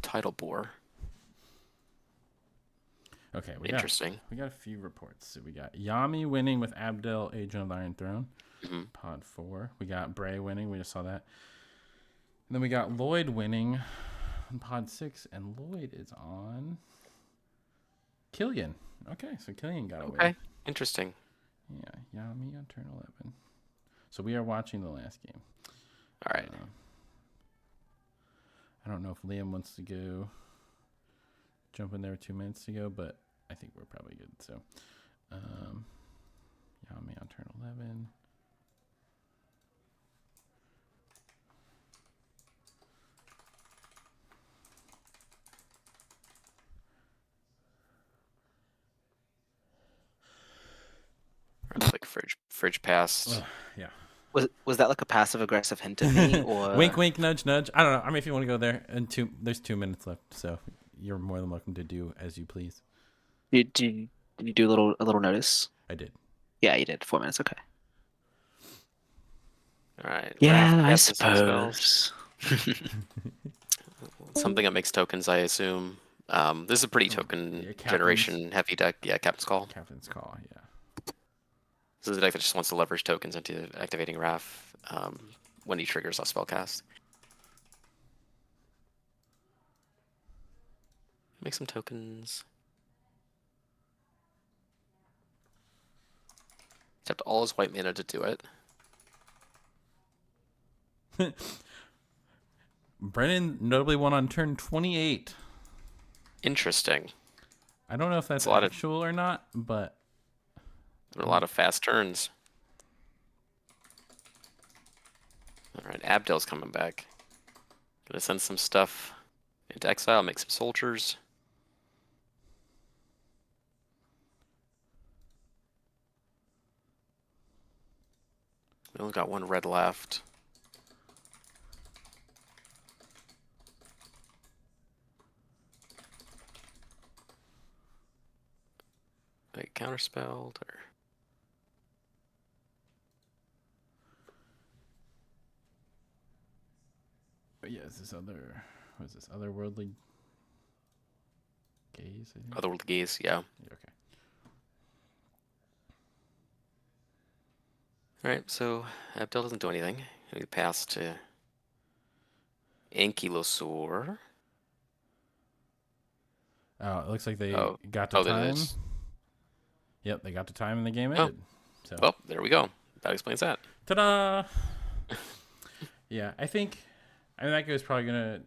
Tidal Bore. Okay, interesting. We got a few reports. So we got Yami winning with Abdel, Agent of the Iron Throne. Pod 4. We got Bray winning. We just saw that. And then we got Lloyd winning on Pod 6, and Lloyd is on Killian. Okay, so Killian got a win. Okay, interesting. Yeah, Yami on turn 11. So we are watching the last game. All right. I don't know if Liam wants to go jump in there 2 minutes to go, but I think we're probably good. So Yami on turn 11. It's like fridge passed. Yeah. Was that like a passive aggressive hint to me, or wink, wink, nudge, nudge? I don't know. I mean, if you want to go there, and there's 2 minutes left, so you're more than welcome to do as you please. Did you do a little notice? I did. Yeah, you did. 4 minutes. Okay. All right. Yeah, I suppose. Something that makes tokens, I assume. This is a pretty token generation heavy deck. Yeah, Captain's Call. Captain's Call, yeah. This is a deck that just wants to leverage tokens into activating Wrath when he triggers a spellcast. Make some tokens. Except all his white mana to do it. Brennan notably won on turn 28. Interesting. I don't know if that's actual or not, but... A lot of fast turns. All right, Abdel's coming back. Gonna send some stuff into exile, make some soldiers. We only got 1 red left. Like counterspelled or... But yeah, is this otherworldly gaze? I think? Otherworldly gaze, yeah. Okay. All right, so Abdel doesn't do anything. We pass to Ankylosor. Oh, it looks like they got to time. Yep, they got to time and the game ended. So. Well, there we go. That explains that. Ta-da! Yeah, I mean, that goes probably going to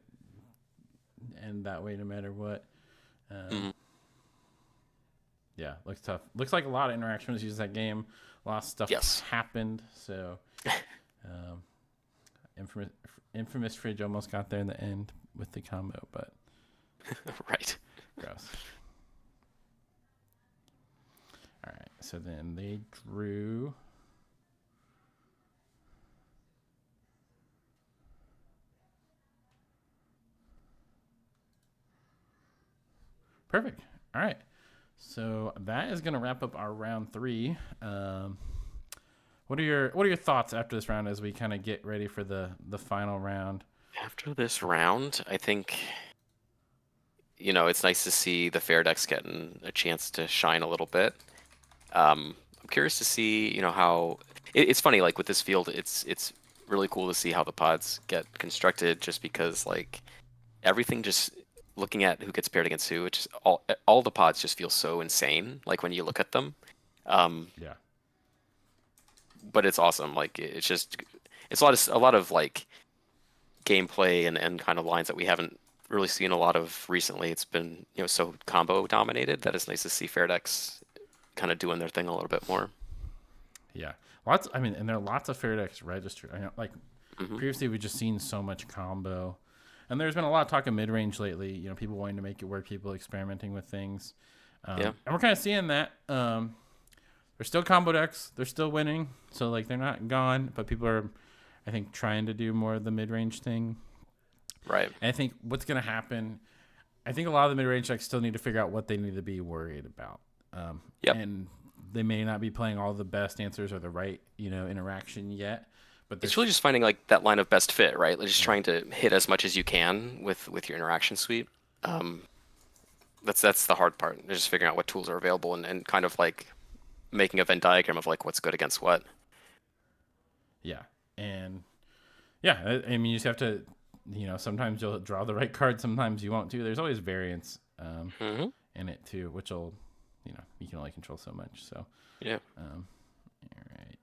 end that way no matter what. Yeah, looks tough. Looks like a lot of interaction was used that game. A lot of stuff happened. So, infamous fridge almost got there in the end with the combo, but right. Gross. All right, so then they drew. Perfect. All right. So that is going to wrap up our round 3. What are your thoughts after this round as we kind of get ready for the final round? After this round, I think it's nice to see the fair decks getting a chance to shine a little bit. I'm curious to see how it's funny, like with this field, it's really cool to see how the pods get constructed, just because like everything, just looking at who gets paired against who, it's just all the pods just feel so insane, like when you look at them. Yeah. But it's awesome. Like it's a lot of like gameplay and kind of lines that we haven't really seen a lot of recently. It's been so combo dominated that it's nice to see fair decks kind of doing their thing a little bit more. Yeah, and there are lots of fair decks registered. Previously we just seen so much combo, and there's been a lot of talk of mid range lately. People wanting to make it work, people experimenting with things. And we're kind of seeing that. They're still combo decks. They're still winning, so like they're not gone. But people are, I think, trying to do more of the mid range thing. Right. And I think what's going to happen, I think a lot of the mid range decks still need to figure out what they need to be worried about. And they may not be playing all the best answers or the right, interaction yet. But it's really just finding like that line of best fit, right? Like just trying to hit as much as you can with your interaction suite. That's the hard part. They're just figuring out what tools are available and kind of like making a Venn diagram of like what's good against what. Yeah. And yeah, I mean, you just have to, sometimes you'll draw the right card, sometimes you won't too. There's always variance in it too, which will, you can only control so much. So yeah. All right.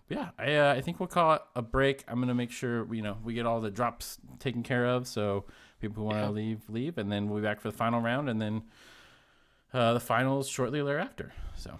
But yeah, I think we'll call it a break. I'm gonna make sure we get all the drops taken care of, so people who want to leave, and then we'll be back for the final round, and then the finals shortly thereafter. So.